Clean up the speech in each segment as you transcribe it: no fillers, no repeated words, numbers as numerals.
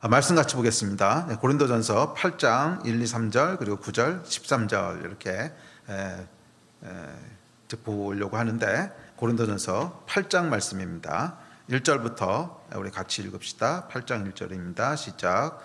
말씀 같이 보겠습니다. 고린도전서 8장 1, 2, 3절 그리고 9절, 13절 이렇게 보려고 하는데, 고린도전서 8장 말씀입니다. 1절부터 우리 같이 읽읍시다. 8장 1절입니다. 시작.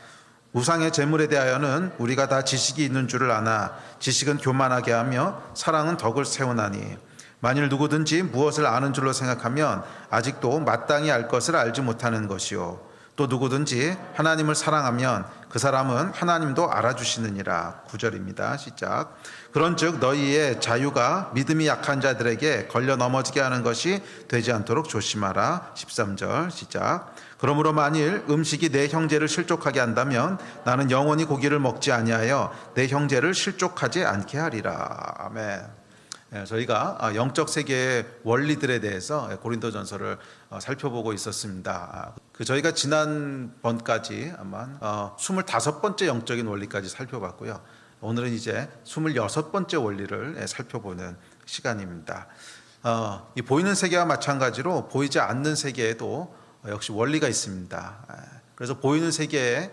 우상의 제물에 대하여는 우리가 다 지식이 있는 줄을 아나 지식은 교만하게 하며 사랑은 덕을 세우나니, 만일 누구든지 무엇을 아는 줄로 생각하면 아직도 마땅히 알 것을 알지 못하는 것이요, 또 누구든지 하나님을 사랑하면 그 사람은 하나님도 알아주시느니라. 9절입니다. 시작. 그런즉 너희의 자유가 믿음이 약한 자들에게 걸려 넘어지게 하는 것이 되지 않도록 조심하라. 13절 시작. 그러므로 만일 음식이 내 형제를 실족하게 한다면 나는 영원히 고기를 먹지 아니하여 내 형제를 실족하지 않게 하리라. 아멘. 저희가 영적 세계의 원리들에 대해서 고린도전서를 살펴보고 있었습니다. 저희가 지난번까지 아마 25번째 영적인 원리까지 살펴봤고요. 오늘은 이제 26번째 원리를 살펴보는 시간입니다. 이 보이는 세계와 마찬가지로 보이지 않는 세계에도 역시 원리가 있습니다. 그래서 보이는 세계의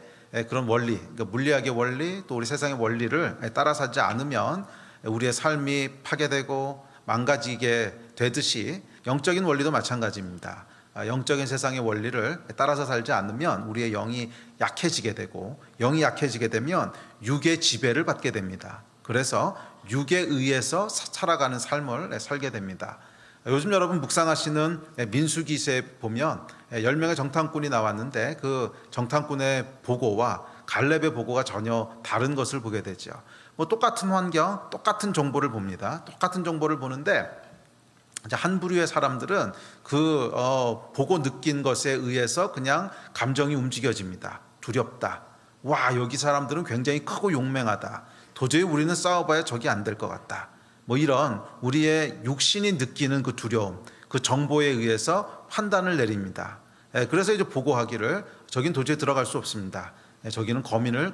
그런 원리, 그러니까 물리학의 원리, 또 우리 세상의 원리를 따라 살지 않으면 우리의 삶이 파괴되고 망가지게 되듯이 영적인 원리도 마찬가지입니다. 영적인 세상의 원리를 따라서 살지 않으면 우리의 영이 약해지게 되고, 영이 약해지게 되면 육의 지배를 받게 됩니다. 그래서 육에 의해서 살아가는 삶을 살게 됩니다. 요즘 여러분 묵상하시는 민수기서에 보면 10명의 정탐꾼이 나왔는데 그 정탐꾼의 보고와 갈렙의 보고가 전혀 다른 것을 보게 되죠. 똑같은 환경, 똑같은 정보를 봅니다. 똑같은 정보를 보는데 한 부류의 사람들은 그 보고 느낀 것에 의해서 그냥 감정이 움직여집니다. 두렵다. 와, 여기 사람들은 굉장히 크고 용맹하다. 도저히 우리는 싸워봐야 적이 안 될 것 같다. 이런 우리의 육신이 느끼는 그 두려움, 그 정보에 의해서 판단을 내립니다. 그래서 이제 보고하기를 저긴 도저히 들어갈 수 없습니다. 저기는 거민을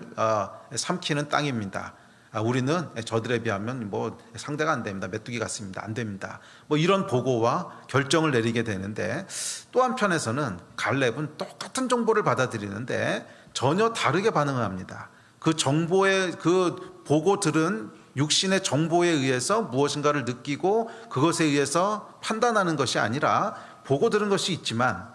삼키는 땅입니다. 우리는 저들에 비하면 상대가 안 됩니다. 메뚜기 같습니다. 안 됩니다. 이런 보고와 결정을 내리게 되는데, 또 한편에서는 갈렙은 똑같은 정보를 받아들이는데 전혀 다르게 반응을 합니다. 그 정보의 그 보고 들은 육신의 정보에 의해서 무엇인가를 느끼고 그것에 의해서 판단하는 것이 아니라, 보고 들은 것이 있지만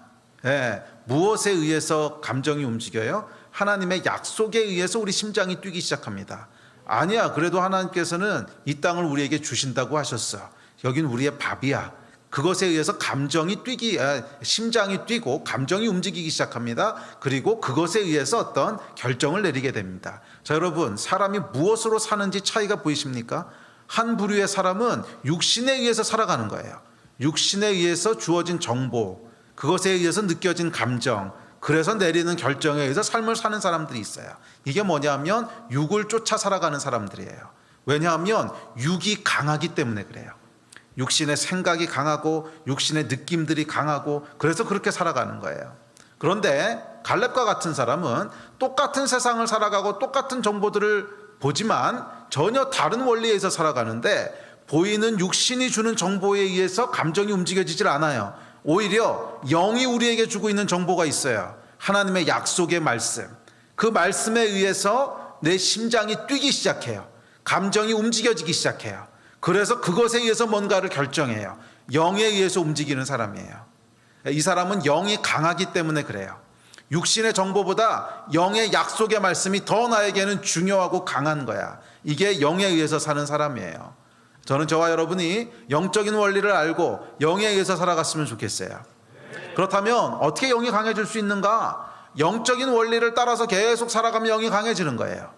무엇에 의해서 감정이 움직여요? 하나님의 약속에 의해서 우리 심장이 뛰기 시작합니다. 아니야, 그래도 하나님께서는 이 땅을 우리에게 주신다고 하셨어. 여긴 우리의 밥이야. 그것에 의해서 심장이 뛰고 감정이 움직이기 시작합니다. 그리고 그것에 의해서 어떤 결정을 내리게 됩니다. 자, 여러분, 사람이 무엇으로 사는지 차이가 보이십니까? 한 부류의 사람은 육신에 의해서 살아가는 거예요. 육신에 의해서 주어진 정보, 그것에 의해서 느껴진 감정, 그래서 내리는 결정에 의해서 삶을 사는 사람들이 있어요. 이게 뭐냐면 육을 쫓아 살아가는 사람들이에요. 왜냐하면 육이 강하기 때문에 그래요. 육신의 생각이 강하고 육신의 느낌들이 강하고, 그래서 그렇게 살아가는 거예요. 그런데 갈렙과 같은 사람은 똑같은 세상을 살아가고 똑같은 정보들을 보지만 전혀 다른 원리에 의해서 살아가는데, 보이는 육신이 주는 정보에 의해서 감정이 움직여지질 않아요. 오히려 영이 우리에게 주고 있는 정보가 있어요. 하나님의 약속의 말씀. 그 말씀에 의해서 내 심장이 뛰기 시작해요. 감정이 움직여지기 시작해요. 그래서 그것에 의해서 뭔가를 결정해요. 영에 의해서 움직이는 사람이에요. 이 사람은 영이 강하기 때문에 그래요. 육신의 정보보다 영의 약속의 말씀이 더 나에게는 중요하고 강한 거야. 이게 영에 의해서 사는 사람이에요. 저는 저와 여러분이 영적인 원리를 알고 영에 의해서 살아갔으면 좋겠어요. 그렇다면 어떻게 영이 강해질 수 있는가? 영적인 원리를 따라서 계속 살아가면 영이 강해지는 거예요.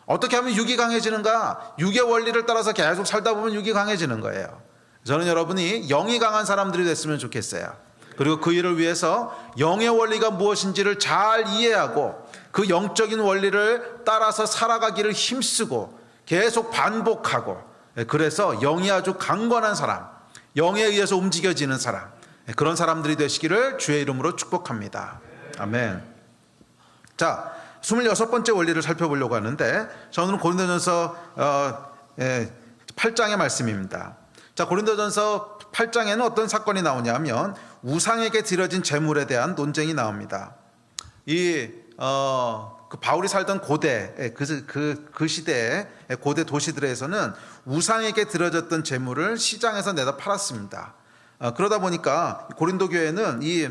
어떻게 하면 육이 강해지는가? 육의 원리를 따라서 계속 살다 보면 육이 강해지는 거예요. 저는 여러분이 영이 강한 사람들이 됐으면 좋겠어요. 그리고 그 일을 위해서 영의 원리가 무엇인지를 잘 이해하고 그 영적인 원리를 따라서 살아가기를 힘쓰고 계속 반복하고, 그래서 영이 아주 강건한 사람, 영에 의해서 움직여지는 사람, 그런 사람들이 되시기를 주의 이름으로 축복합니다. 아멘. 자, 26번째 원리를 살펴보려고 하는데, 저는 고린도전서 8장의 말씀입니다. 자, 고린도전서 8장에는 어떤 사건이 나오냐면 우상에게 드려진 제물에 대한 논쟁이 나옵니다. 이 그 바울이 살던 고대 그 시대의 고대 도시들에서는 우상에게 드려졌던 재물을 시장에서 내다 팔았습니다. 그러다 보니까 고린도 교회는 이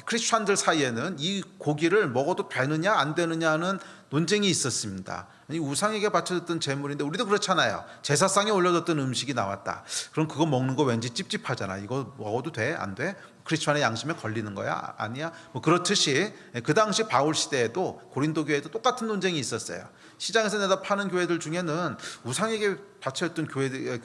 크리스천들 사이에는 이 고기를 먹어도 되느냐 안 되느냐 하는 논쟁이 있었습니다. 아니, 우상에게 바쳐졌던 재물인데 우리도 그렇잖아요. 제사상에 올려졌던 음식이 나왔다. 그럼 그거 먹는 거 왠지 찝찝하잖아. 이거 먹어도 돼? 안 돼? 크리스천의 양심에 걸리는 거야? 아니야? 뭐 그렇듯이 그 당시 바울 시대에도 고린도 교회도 똑같은 논쟁이 있었어요. 시장에서 내다 파는 교회들 중에는 우상에게 바쳐졌던 교회들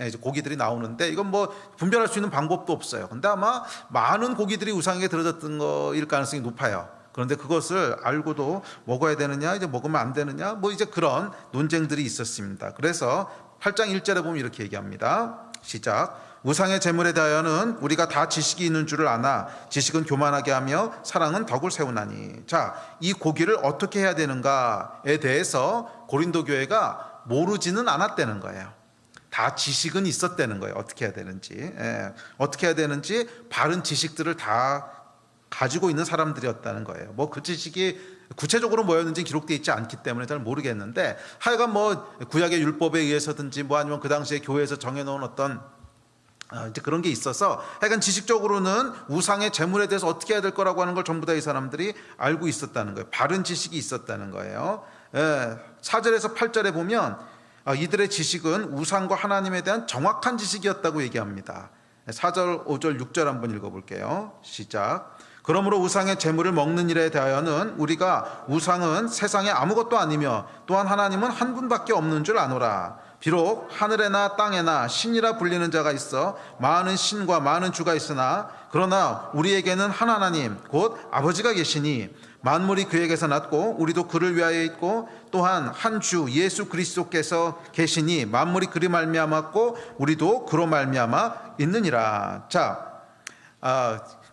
이제 고기들이 나오는데 이건 뭐 분별할 수 있는 방법도 없어요. 근데 아마 많은 고기들이 우상에게 들어졌던 거일 가능성이 높아요. 그런데 그것을 알고도 먹어야 되느냐, 이제 먹으면 안 되느냐, 뭐 이제 그런 논쟁들이 있었습니다. 그래서 8장 1절에 보면 이렇게 얘기합니다. 시작. 우상의 재물에 대하여는 우리가 다 지식이 있는 줄을 아나 지식은 교만하게 하며 사랑은 덕을 세우나니. 자, 이 고기를 어떻게 해야 되는가에 대해서 고린도 교회가 모르지는 않았다는 거예요. 다 지식은 있었다는 거예요. 어떻게 해야 되는지, 어떻게 해야 되는지 바른 지식들을 다 가지고 있는 사람들이었다는 거예요. 뭐 그 지식이 구체적으로 뭐였는지 기록되어 있지 않기 때문에 잘 모르겠는데, 하여간 뭐 구약의 율법에 의해서든지 뭐 아니면 그 당시에 교회에서 정해놓은 어떤 이제 그런 게 있어서 하여간 지식적으로는 우상의 재물에 대해서 어떻게 해야 될 거라고 하는 걸 전부 다 이 사람들이 알고 있었다는 거예요. 바른 지식이 있었다는 거예요. 4절에서 8절에 보면 이들의 지식은 우상과 하나님에 대한 정확한 지식이었다고 얘기합니다. 4절, 5절, 6절 한번 읽어볼게요. 시작. 그러므로 우상의 재물을 먹는 일에 대하여는 우리가 우상은 세상에 아무것도 아니며 또한 하나님은 한 분밖에 없는 줄 아노라. 비록 하늘에나 땅에나 신이라 불리는 자가 있어 많은 신과 많은 주가 있으나 그러나 우리에게는 한 하나님 곧 아버지가 계시니 만물이 그에게서 났고 우리도 그를 위하여 있고 또한 한 주 예수 그리스도께서 계시니 만물이 그리 말미암았고 우리도 그로 말미암아 있느니라. 자,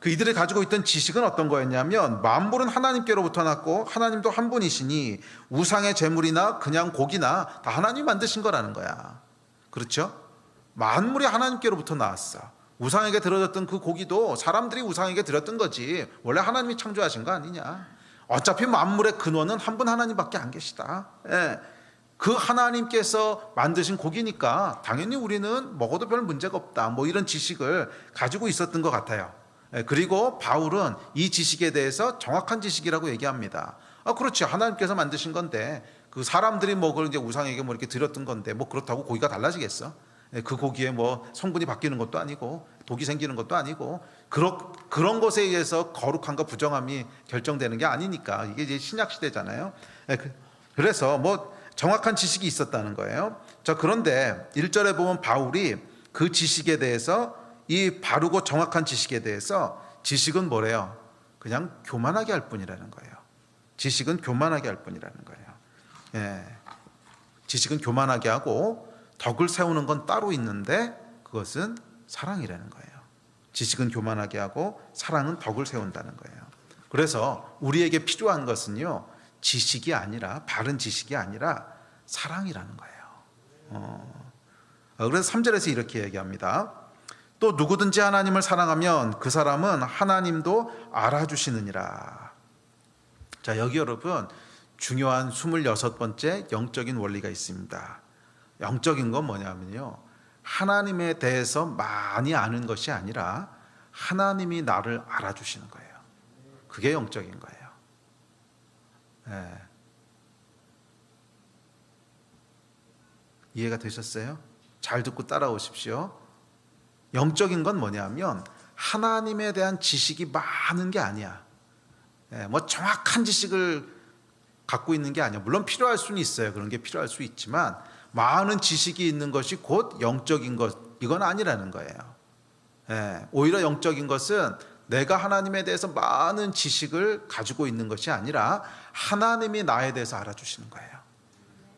그 이들이 가지고 있던 지식은 어떤 거였냐면 만물은 하나님께로부터 났고 하나님도 한 분이시니 우상의 재물이나 그냥 고기나 다 하나님이 만드신 거라는 거야. 그렇죠? 만물이 하나님께로부터 나왔어. 우상에게 드려졌던 그 고기도 사람들이 우상에게 드렸던 거지 원래 하나님이 창조하신 거 아니냐. 어차피 만물의 근원은 한 분 하나님밖에 안 계시다. 그 하나님께서 만드신 고기니까 당연히 우리는 먹어도 별 문제가 없다. 뭐 이런 지식을 가지고 있었던 것 같아요. 그리고 바울은 이 지식에 대해서 정확한 지식이라고 얘기합니다. 그렇지. 하나님께서 만드신 건데 그 사람들이 먹을 이제 우상에게 뭐 이렇게 드렸던 건데 뭐 그렇다고 고기가 달라지겠어? 그 고기에 뭐 성분이 바뀌는 것도 아니고 독이 생기는 것도 아니고 그런 것에 의해서 거룩함과 부정함이 결정되는 게 아니니까 이게 이제 신약 시대잖아요. 그래서 뭐 정확한 지식이 있었다는 거예요. 자, 그런데 1절에 보면 바울이 그 지식에 대해서 이 바르고 정확한 지식에 대해서 지식은 뭐래요? 그냥 교만하게 할 뿐이라는 거예요. 지식은 교만하게 할 뿐이라는 거예요. 지식은 교만하게 하고 덕을 세우는 건 따로 있는데 그것은 사랑이라는 거예요. 지식은 교만하게 하고 사랑은 덕을 세운다는 거예요. 그래서 우리에게 필요한 것은요, 지식이 아니라 바른 지식이 아니라 사랑이라는 거예요. 그래서 3절에서 이렇게 얘기합니다. 또 누구든지 하나님을 사랑하면 그 사람은 하나님도 알아주시느니라. 자, 여기 여러분 중요한 26번째 영적인 원리가 있습니다. 영적인 건 뭐냐면요, 하나님에 대해서 많이 아는 것이 아니라 하나님이 나를 알아주시는 거예요. 그게 영적인 거예요. 이해가 되셨어요? 잘 듣고 따라오십시오. 영적인 건 뭐냐면 하나님에 대한 지식이 많은 게 아니야. 뭐 정확한 지식을 갖고 있는 게 아니야. 물론 필요할 수는 있어요. 그런 게 필요할 수 있지만 많은 지식이 있는 것이 곧 영적인 것, 이건 아니라는 거예요. 오히려 영적인 것은 내가 하나님에 대해서 많은 지식을 가지고 있는 것이 아니라 하나님이 나에 대해서 알아주시는 거예요.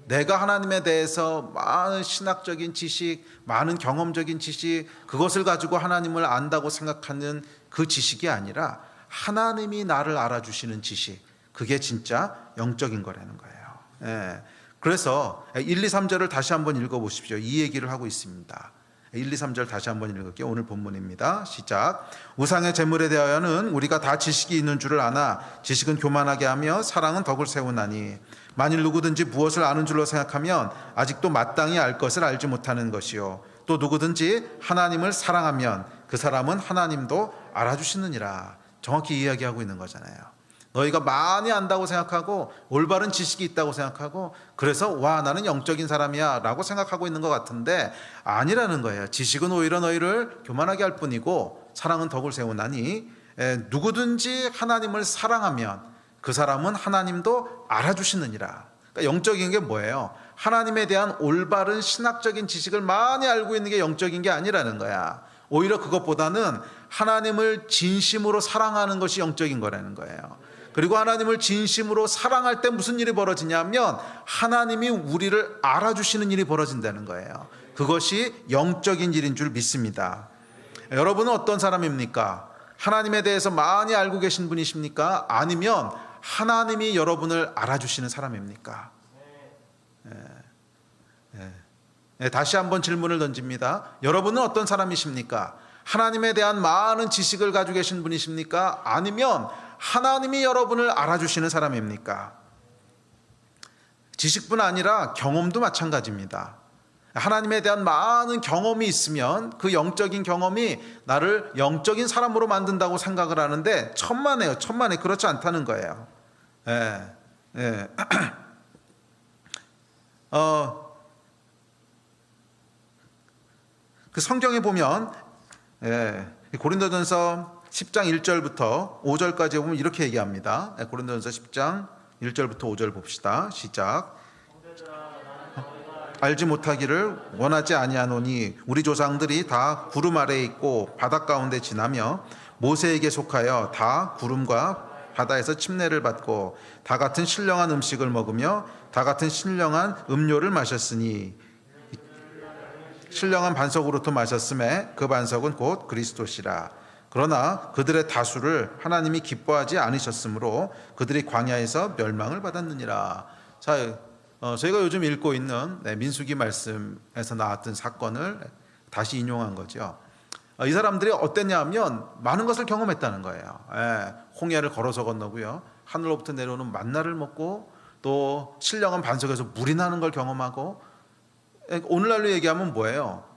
내가 하나님에 대해서 많은 신학적인 지식, 많은 경험적인 지식, 그것을 가지고 하나님을 안다고 생각하는 그 지식이 아니라 하나님이 나를 알아주시는 지식, 그게 진짜 영적인 거라는 거예요. 그래서 1, 2, 3절을 다시 한번 읽어보십시오. 이 얘기를 하고 있습니다. 1, 2, 3절 다시 한번 읽을게요. 오늘 본문입니다. 시작. 우상의 제물에 대하여는 우리가 다 지식이 있는 줄을 아나 지식은 교만하게 하며 사랑은 덕을 세우나니 만일 누구든지 무엇을 아는 줄로 생각하면 아직도 마땅히 알 것을 알지 못하는 것이요 또 누구든지 하나님을 사랑하면 그 사람은 하나님도 알아주시느니라. 정확히 이야기하고 있는 거잖아요. 너희가 많이 안다고 생각하고 올바른 지식이 있다고 생각하고 그래서 와 나는 영적인 사람이야 라고 생각하고 있는 것 같은데 아니라는 거예요. 지식은 오히려 너희를 교만하게 할 뿐이고 사랑은 덕을 세우나니 누구든지 하나님을 사랑하면 그 사람은 하나님도 알아주시느니라. 그러니까 영적인 게 뭐예요? 하나님에 대한 올바른 신학적인 지식을 많이 알고 있는 게 영적인 게 아니라는 거야. 오히려 그것보다는 하나님을 진심으로 사랑하는 것이 영적인 거라는 거예요. 그리고 하나님을 진심으로 사랑할 때 무슨 일이 벌어지냐면 하나님이 우리를 알아주시는 일이 벌어진다는 거예요. 그것이 영적인 일인 줄 믿습니다. 여러분은 어떤 사람입니까? 하나님에 대해서 많이 알고 계신 분이십니까? 아니면 하나님이 여러분을 알아주시는 사람입니까? 다시 한번 질문을 던집니다. 여러분은 어떤 사람이십니까? 하나님에 대한 많은 지식을 가지고 계신 분이십니까? 아니면 하나님이 여러분을 알아주시는 사람입니까? 지식뿐 아니라 경험도 마찬가지입니다. 하나님에 대한 많은 경험이 있으면 그 영적인 경험이 나를 영적인 사람으로 만든다고 생각을 하는데 천만에요. 천만에 그렇지 않다는 거예요. 그 성경에 보면 고린도전서 10장 1절부터 5절까지 보면 이렇게 얘기합니다. 고린도전서 10장 1절부터 5절 봅시다. 시작. 알지 못하기를 원하지 아니하노니 우리 조상들이 다 구름 아래에 있고 바닷 가운데 지나며 모세에게 속하여 다 구름과 바다에서 침례를 받고 다 같은 신령한 음식을 먹으며 다 같은 신령한 음료를 마셨으니 신령한 반석으로부터 마셨음에 그 반석은 곧 그리스도시라. 그러나 그들의 다수를 하나님이 기뻐하지 않으셨으므로 그들이 광야에서 멸망을 받았느니라. 자, 저희가 요즘 읽고 있는 민수기 말씀에서 나왔던 사건을 다시 인용한 거죠. 이 사람들이 어땠냐 하면 많은 것을 경험했다는 거예요. 홍해를 걸어서 건너고요. 하늘로부터 내려오는 만나를 먹고 또 신령한 반석에서 물이 나는 걸 경험하고 오늘날로 얘기하면 뭐예요?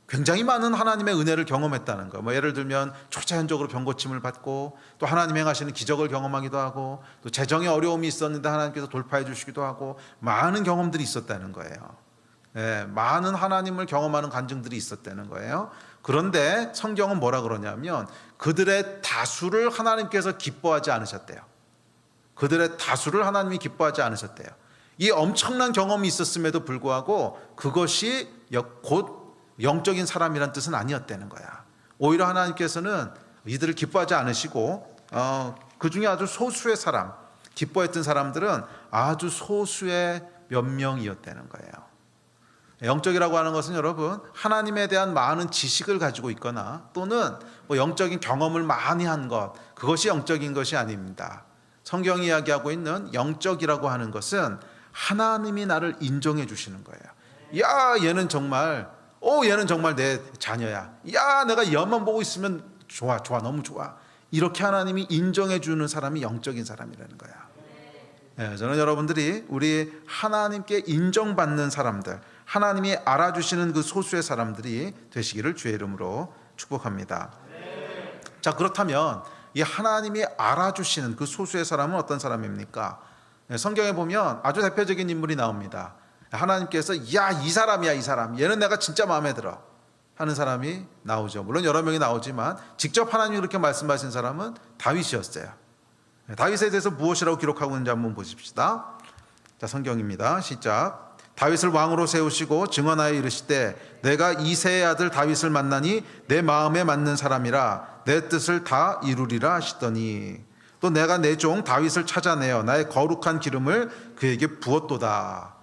굉장히 많은 하나님의 은혜를 경험했다는 거예요. 뭐 예를 들면 초자연적으로 병고침을 받고 또 하나님 행하시는 기적을 경험하기도 하고 또 재정에 어려움이 있었는데 하나님께서 돌파해 주시기도 하고 많은 경험들이 있었다는 거예요. 많은 하나님을 경험하는 간증들이 있었다는 거예요. 그런데 성경은 뭐라 그러냐면 그들의 다수를 하나님께서 기뻐하지 않으셨대요. 그들의 다수를 하나님이 기뻐하지 않으셨대요. 이 엄청난 경험이 있었음에도 불구하고 그것이 곧 영적인 사람이란 뜻은 아니었다는 거야. 오히려 하나님께서는 이들을 기뻐하지 않으시고 그 중에 아주 소수의 사람, 기뻐했던 사람들은 아주 소수의 몇 명이었다는 거예요. 영적이라고 하는 것은 여러분 하나님에 대한 많은 지식을 가지고 있거나 또는 뭐 영적인 경험을 많이 한 것, 그것이 영적인 것이 아닙니다. 성경이 이야기하고 있는 영적이라고 하는 것은 하나님이 나를 인정해 주시는 거예요. 야, 얘는 정말 내 자녀야. 야, 내가 얘만 보고 있으면 좋아, 너무 좋아. 이렇게 하나님이 인정해 주는 사람이 영적인 사람이라는 거야. 저는 여러분들이 우리 하나님께 인정받는 사람들, 하나님이 알아주시는 그 소수의 사람들이 되시기를 주의 이름으로 축복합니다. 자, 그렇다면 이 하나님이 알아주시는 그 소수의 사람은 어떤 사람입니까? 성경에 보면 아주 대표적인 인물이 나옵니다. 하나님께서 야, 이 사람이야, 이 사람. 얘는 내가 진짜 마음에 들어 하는 사람이 나오죠. 물론 여러 명이 나오지만 직접 하나님이 그렇게 말씀하신 사람은 다윗이었어요. 다윗에 대해서 무엇이라고 기록하고 있는지 한번 보십시다. 자, 성경입니다. 시작. 다윗을 왕으로 세우시고 증언하여 이르시되 내가 이새의 아들 다윗을 만나니 내 마음에 맞는 사람이라 내 뜻을 다 이루리라 하시더니 또 내가 내 종 다윗을 찾아내어 나의 거룩한 기름을 그에게 부었도다.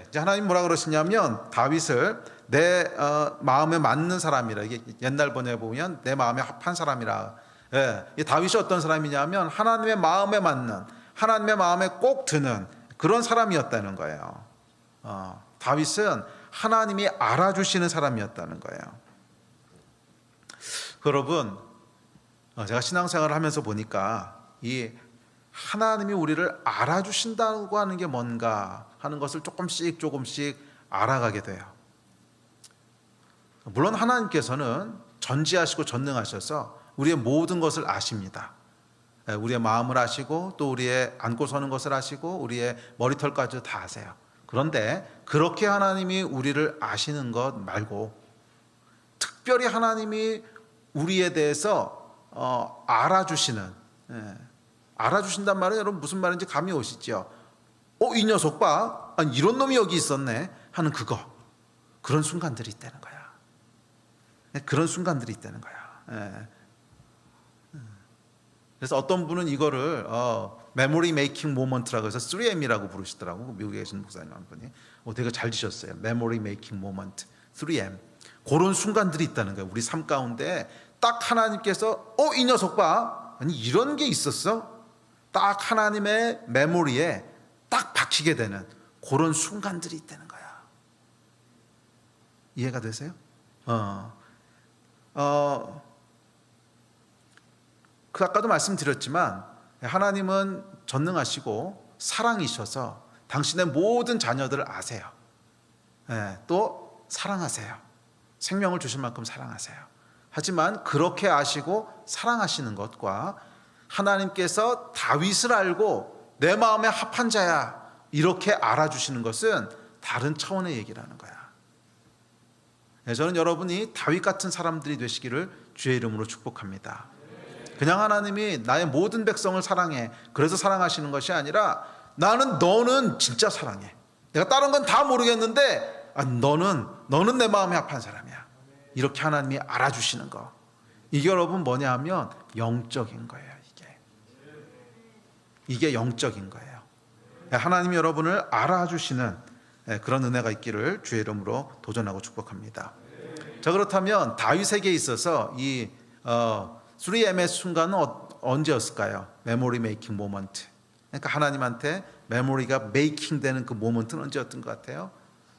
이제 하나님 뭐라 그러시냐면 다윗을 내 마음에 맞는 사람이라. 이게 옛날 번역에 보면 내 마음에 합한 사람이라. 이 다윗이 어떤 사람이냐면 하나님의 마음에 맞는, 하나님의 마음에 꼭 드는 그런 사람이었다는 거예요. 다윗은 하나님이 알아주시는 사람이었다는 거예요. 여러분, 제가 신앙생활을 하면서 보니까 이 하나님이 우리를 알아주신다고 하는 게 뭔가 하는 것을 조금씩 알아가게 돼요. 물론 하나님께서는 전지하시고 전능하셔서 우리의 모든 것을 아십니다. 우리의 마음을 아시고 또 우리의 앉고 서는 것을 아시고 우리의 머리털까지 다 아세요. 그런데 그렇게 하나님이 우리를 아시는 것 말고 특별히 하나님이 우리에 대해서 알아주시는, 알아주신단 말은 여러분 무슨 말인지 감이 오시죠? 이 녀석 봐, 아니, 이런 놈이 여기 있었네 하는 그런 순간들이 있다는 거야. 그런 순간들이 있다는 거야. 그래서 어떤 분은 이거를 메모리 메이킹 모먼트라고 해서 3M이라고 부르시더라고. 미국에 계신 목사님 한 분이 되게 잘 지셨어요. 메모리 메이킹 모먼트 3M. 그런 순간들이 있다는 거예요. 우리 삶 가운데 딱 하나님께서 이 녀석 봐, 아니 이런 게 있었어? 딱 하나님의 메모리에 딱 박히게 되는 그런 순간들이 있다는 거야. 이해가 되세요? 아까도 말씀드렸지만 하나님은 전능하시고 사랑이셔서 당신의 모든 자녀들을 아세요. 또 사랑하세요. 생명을 주실 만큼 사랑하세요. 하지만 그렇게 아시고 사랑하시는 것과 하나님께서 다윗을 알고 내 마음에 합한 자야 이렇게 알아주시는 것은 다른 차원의 얘기라는 거야. 저는 여러분이 다윗 같은 사람들이 되시기를 주의 이름으로 축복합니다. 그냥 하나님이 나의 모든 백성을 사랑해, 그래서 사랑하시는 것이 아니라 너는 진짜 사랑해. 내가 다른 건 다 모르겠는데 너는 내 마음에 합한 사람이야. 이렇게 하나님이 알아주시는 거. 이게 여러분 뭐냐 하면 영적인 거예요. 이게 영적인 거예요. 하나님이 여러분을 알아주시는 그런 은혜가 있기를 주의 이름으로 도전하고 축복합니다. 자, 그렇다면 다윗에게 있어서 이 3M의 순간은 언제였을까요? 메모리 메이킹 모먼트. 그러니까 하나님한테 메모리가 메이킹 되는 그 모먼트는 언제였던 것 같아요?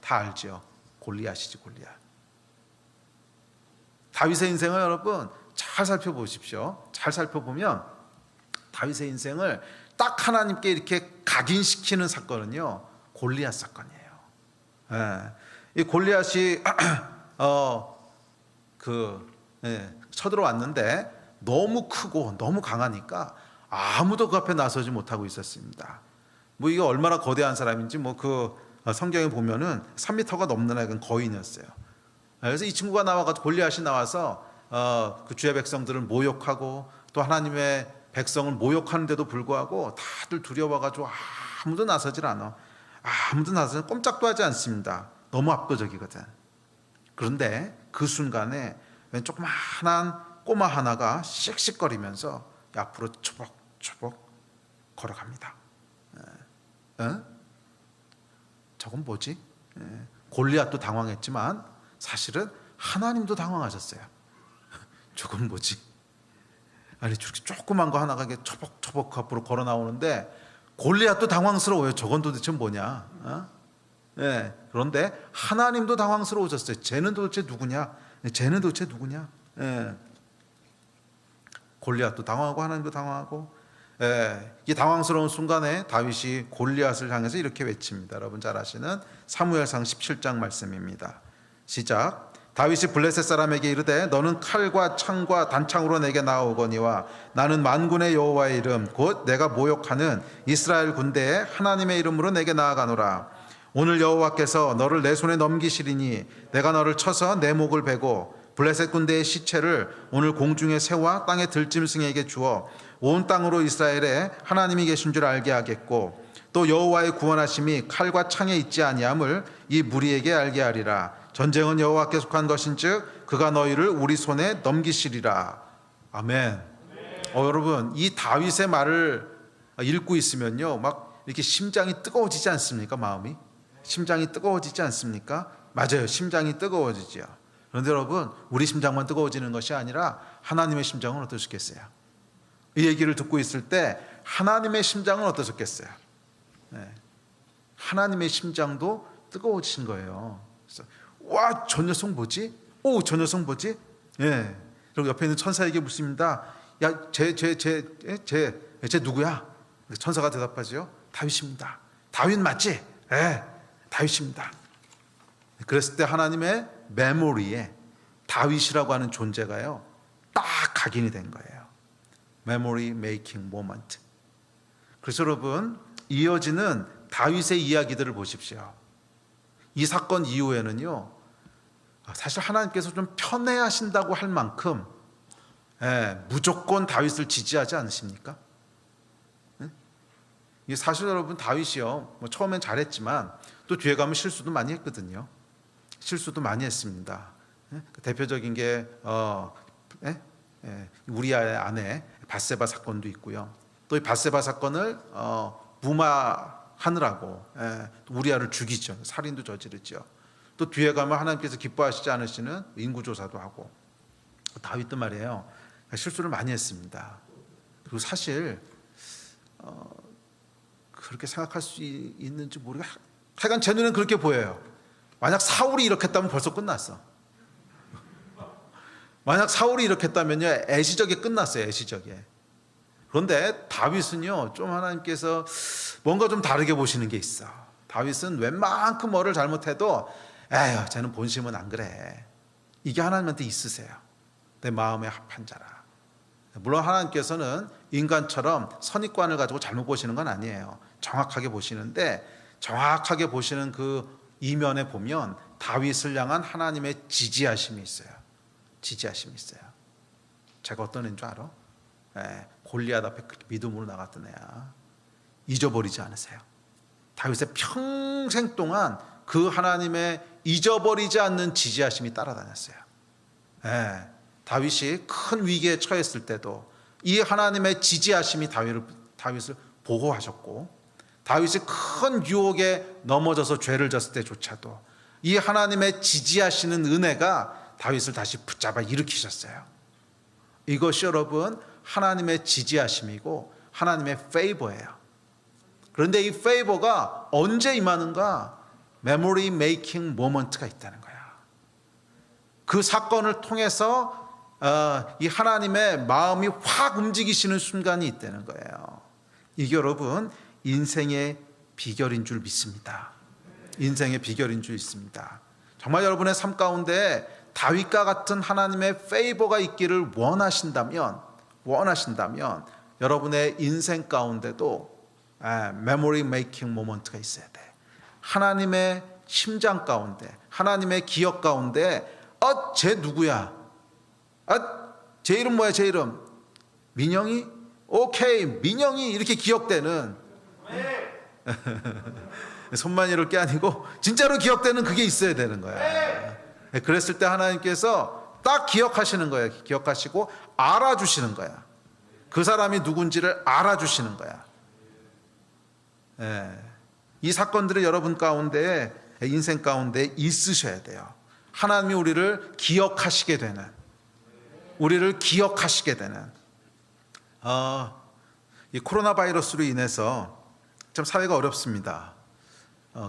다 알죠. 골리앗이지, 골리앗. 다윗의 인생을 여러분 잘 살펴보십시오. 잘 살펴보면 다윗의 인생을 딱 하나님께 이렇게 각인시키는 사건은요, 골리앗 사건이에요. 이 골리앗이 쳐들어왔는데 너무 크고 너무 강하니까 아무도 그 앞에 나서지 못하고 있었습니다. 이게 얼마나 거대한 사람인지 성경에 보면은 3m가 넘는 애가 거인이었어요. 그래서 이 친구가 나와가지고 골리앗이 나와서 그 주의 백성들을 모욕하고 또 하나님의 백성을 모욕하는데도 불구하고 다들 두려워가지고 아무도 나서질 않아. 아무도 나서지 꼼짝도 하지 않습니다. 너무 압도적이거든. 그런데 그 순간에 웬 조그마한 꼬마 하나가 씩씩거리면서 앞으로 초복초복 걸어갑니다. 저건 뭐지? 골리앗도 당황했지만 사실은 하나님도 당황하셨어요. 저건 뭐지? 아니 저렇게 조그만 거 하나가 초복초복 앞으로 걸어 나오는데 골리앗도 당황스러워요. 저건 도대체 뭐냐? 그런데 하나님도 당황스러우셨어요. 쟤는 도대체 누구냐? 골리앗도 당황하고 하나님도 당황하고. 이 당황스러운 순간에 다윗이 골리앗을 향해서 이렇게 외칩니다. 여러분 잘 아시는 사무엘상 17장 말씀입니다. 시작. 다윗이 블레셋 사람에게 이르되 너는 칼과 창과 단창으로 내게 나오거니와 나는 만군의 여호와의 이름 곧 내가 모욕하는 이스라엘 군대의 하나님의 이름으로 내게 나아가노라. 오늘 여호와께서 너를 내 손에 넘기시리니 내가 너를 쳐서 내 목을 베고 블레셋 군대의 시체를 오늘 공중의 새와 땅의 들짐승에게 주어 온 땅으로 이스라엘에 하나님이 계신 줄 알게 하겠고 또 여호와의 구원하심이 칼과 창에 있지 아니함을 이 무리에게 알게 하리라. 전쟁은 여호와께 속한 것인즉 그가 너희를 우리 손에 넘기시리라. 아멘. 여러분 이 다윗의 말을 읽고 있으면요 막 이렇게 심장이 뜨거워지지 않습니까? 마음이 심장이 뜨거워지지 않습니까? 맞아요. 심장이 뜨거워지죠. 그런데 여러분 우리 심장만 뜨거워지는 것이 아니라 하나님의 심장은 어떠셨겠어요? 이 얘기를 듣고 있을 때 하나님의 심장은 어떠셨겠어요? 하나님의 심장도 뜨거워지신 거예요. 그래서 와, 저 녀석 뭐지? 오, 저 녀석 뭐지? 예. 그리고 옆에 있는 천사에게 묻습니다. 야, 쟤 누구야? 천사가 대답하죠. 다윗입니다. 다윗 맞지? 예, 다윗입니다. 그랬을 때 하나님의 메모리에 다윗이라고 하는 존재가요, 딱 각인이 된 거예요. 메모리 메이킹 모먼트. 그래서 여러분, 이어지는 다윗의 이야기들을 보십시오. 이 사건 이후에는요, 사실 하나님께서 좀 편애하신다고 할 만큼 무조건 다윗을 지지하지 않으십니까? 사실 여러분, 다윗이요, 뭐 처음엔 잘했지만 또 뒤에 가면 실수도 많이 했거든요. 실수도 많이 했습니다. 대표적인 게 우리아의 아내 밧세바 사건도 있고요. 또 이 밧세바 사건을 무마하느라고 우리아를 죽이죠. 살인도 저지르죠. 또 뒤에 가면 하나님께서 기뻐하시지 않으시는 인구조사도 하고. 다윗도 말이에요, 실수를 많이 했습니다. 그리고 사실 그렇게 생각할 수 있는지 모르겠어요. 하여간 제 눈에는 그렇게 보여요. 만약 사울이 이렇게 했다면 벌써 끝났어. 만약 사울이 이렇게 했다면요, 애시적에 끝났어요. 애시적에. 그런데 다윗은요, 좀 하나님께서 뭔가 좀 다르게 보시는 게 있어. 다윗은 웬만큼 뭐를 잘못해도 에휴, 쟤는 본심은 안 그래. 이게 하나님한테 있으세요. 내 마음에 합한 자라. 물론 하나님께서는 인간처럼 선입관을 가지고 잘못 보시는 건 아니에요. 정확하게 보시는데, 정확하게 보시는 그 이면에 보면 다윗을 향한 하나님의 지지하심이 있어요. 지지하심이 있어요. 제가 어떤 애인 줄 알아? 골리앗 앞에 믿음으로 나갔던 애야. 잊어버리지 않으세요. 다윗의 평생 동안 그 하나님의 잊어버리지 않는 지지하심이 따라다녔어요. 다윗이 큰 위기에 처했을 때도 이 하나님의 지지하심이 다윗을 보호하셨고, 다윗이 큰 유혹에 넘어져서 죄를 졌을 때조차도 이 하나님의 지지하시는 은혜가 다윗을 다시 붙잡아 일으키셨어요. 이것이 여러분, 하나님의 지지하심이고 하나님의 페이버예요. 그런데 이 페이버가 언제 임하는가? 메모리 메이킹 모먼트가 있다는 거야. 그 사건을 통해서 이 하나님의 마음이 확 움직이시는 순간이 있다는 거예요. 이게 여러분, 인생의 비결인 줄 믿습니다. 인생의 비결인 줄 믿습니다. 정말 여러분의 삶 가운데 다윗과 같은 하나님의 페이버가 있기를 원하신다면 여러분의 인생 가운데도 메모리 메이킹 모먼트가 있어야 돼. 하나님의 심장 가운데, 하나님의 기억 가운데, 쟤 누구야? 제 이름 뭐야? 제 이름 민영이? 오케이, 민영이. 이렇게 기억되는 손만 이럴 게 아니고 진짜로 기억되는 그게 있어야 되는 거야. 그랬을 때 하나님께서 딱 기억하시는 거예요. 기억하시고 알아주시는 거야. 그 사람이 누군지를 알아주시는 거야. 이 사건들이 여러분 가운데, 인생 가운데 있으셔야 돼요. 하나님이 우리를 기억하시게 되는, 이 코로나 바이러스로 인해서 참 사회가 어렵습니다.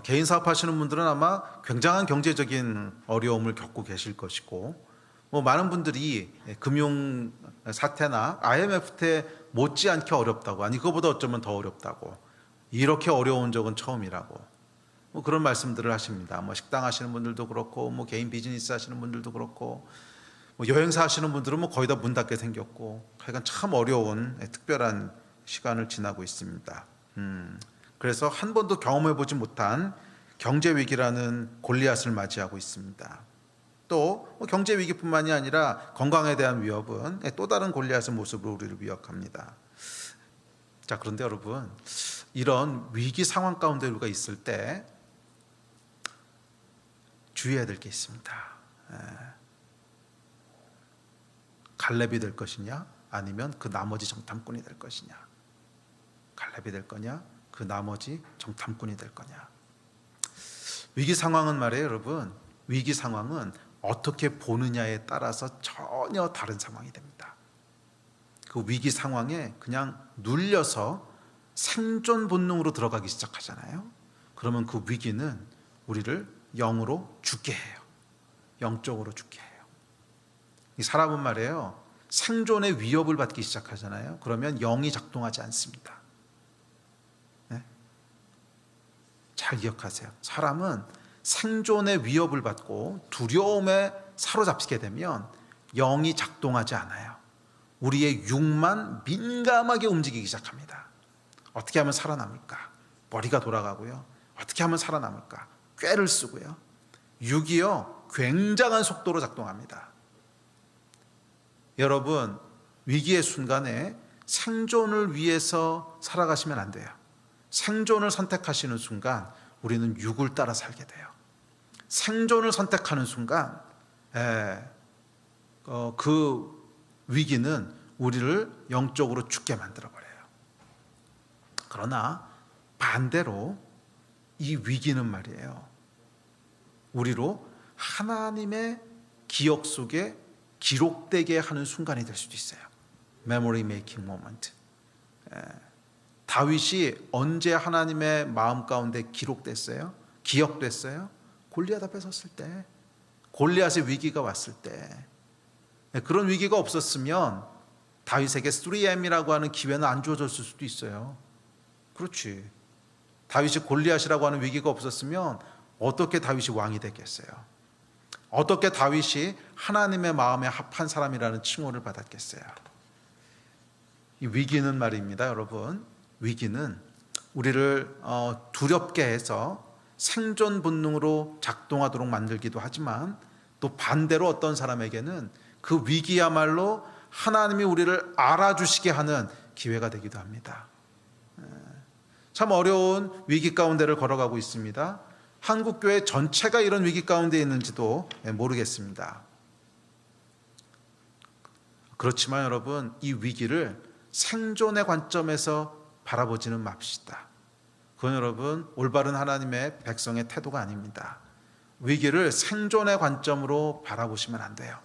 개인 사업하시는 분들은 아마 굉장한 경제적인 어려움을 겪고 계실 것이고, 많은 분들이 금융 사태나 IMF 때 못지않게 어렵다고, 아니 그거보다 어쩌면 더 어렵다고, 이렇게 어려운 적은 처음이라고 그런 말씀들을 하십니다. 식당 하시는 분들도 그렇고, 개인 비즈니스 하시는 분들도 그렇고, 여행사 하시는 분들은 거의 다 문 닫게 생겼고, 하여간 참 어려운 특별한 시간을 지나고 있습니다. 그래서 한 번도 경험해보지 못한 경제 위기라는 골리앗을 맞이하고 있습니다. 또 경제 위기뿐만이 아니라 건강에 대한 위협은 또 다른 골리앗의 모습으로 우리를 위협합니다. 자, 그런데 여러분, 이런 위기 상황 가운데 우리가 있을 때 주의해야 될 게 있습니다. 갈렙이 될 것이냐, 아니면 그 나머지 정탐꾼이 될 것이냐. 갈렙이 될 거냐, 그 나머지 정탐꾼이 될 거냐. 위기 상황은 말이에요, 여러분, 위기 상황은 어떻게 보느냐에 따라서 전혀 다른 상황이 됩니다. 그 위기 상황에 그냥 눌려서 생존 본능으로 들어가기 시작하잖아요. 그러면 그 위기는 우리를 영으로 죽게 해요. 영적으로 죽게 해요. 이 사람은 말이에요, 생존의 위협을 받기 시작하잖아요. 그러면 영이 작동하지 않습니다. 네? 잘 기억하세요. 사람은 생존의 위협을 받고 두려움에 사로잡히게 되면 영이 작동하지 않아요. 우리의 육만 민감하게 움직이기 시작합니다. 어떻게 하면 살아남을까? 머리가 돌아가고요. 어떻게 하면 살아남을까? 꾀를 쓰고요. 육이요, 굉장한 속도로 작동합니다. 여러분, 위기의 순간에 생존을 위해서 살아가시면 안 돼요. 생존을 선택하시는 순간 우리는 육을 따라 살게 돼요. 생존을 선택하는 순간 그 위기는 우리를 영적으로 죽게 만들어버려요. 그러나 반대로 이 위기는 말이에요, 우리로 하나님의 기억 속에 기록되게 하는 순간이 될 수도 있어요. Memory making moment. 다윗이 언제 하나님의 마음 가운데 기록됐어요? 기억됐어요? 골리앗 앞에 섰을 때, 골리앗의 위기가 왔을 때. 그런 위기가 없었으면 다윗에게 3M이라고 하는 기회는 안 주어졌을 수도 있어요. 그렇지. 다윗이 골리앗이라고 하는 위기가 없었으면 어떻게 다윗이 왕이 됐겠어요? 어떻게 다윗이 하나님의 마음에 합한 사람이라는 칭호를 받았겠어요? 이 위기는 말입니다, 여러분. 위기는 우리를 두렵게 해서 생존 본능으로 작동하도록 만들기도 하지만, 또 반대로 어떤 사람에게는 그 위기야말로 하나님이 우리를 알아주시게 하는 기회가 되기도 합니다. 참 어려운 위기 가운데를 걸어가고 있습니다. 한국교회 전체가 이런 위기 가운데 있는지도 모르겠습니다. 그렇지만 여러분, 이 위기를 생존의 관점에서 바라보지는 맙시다. 그건 여러분, 올바른 하나님의 백성의 태도가 아닙니다. 위기를 생존의 관점으로 바라보시면 안 돼요.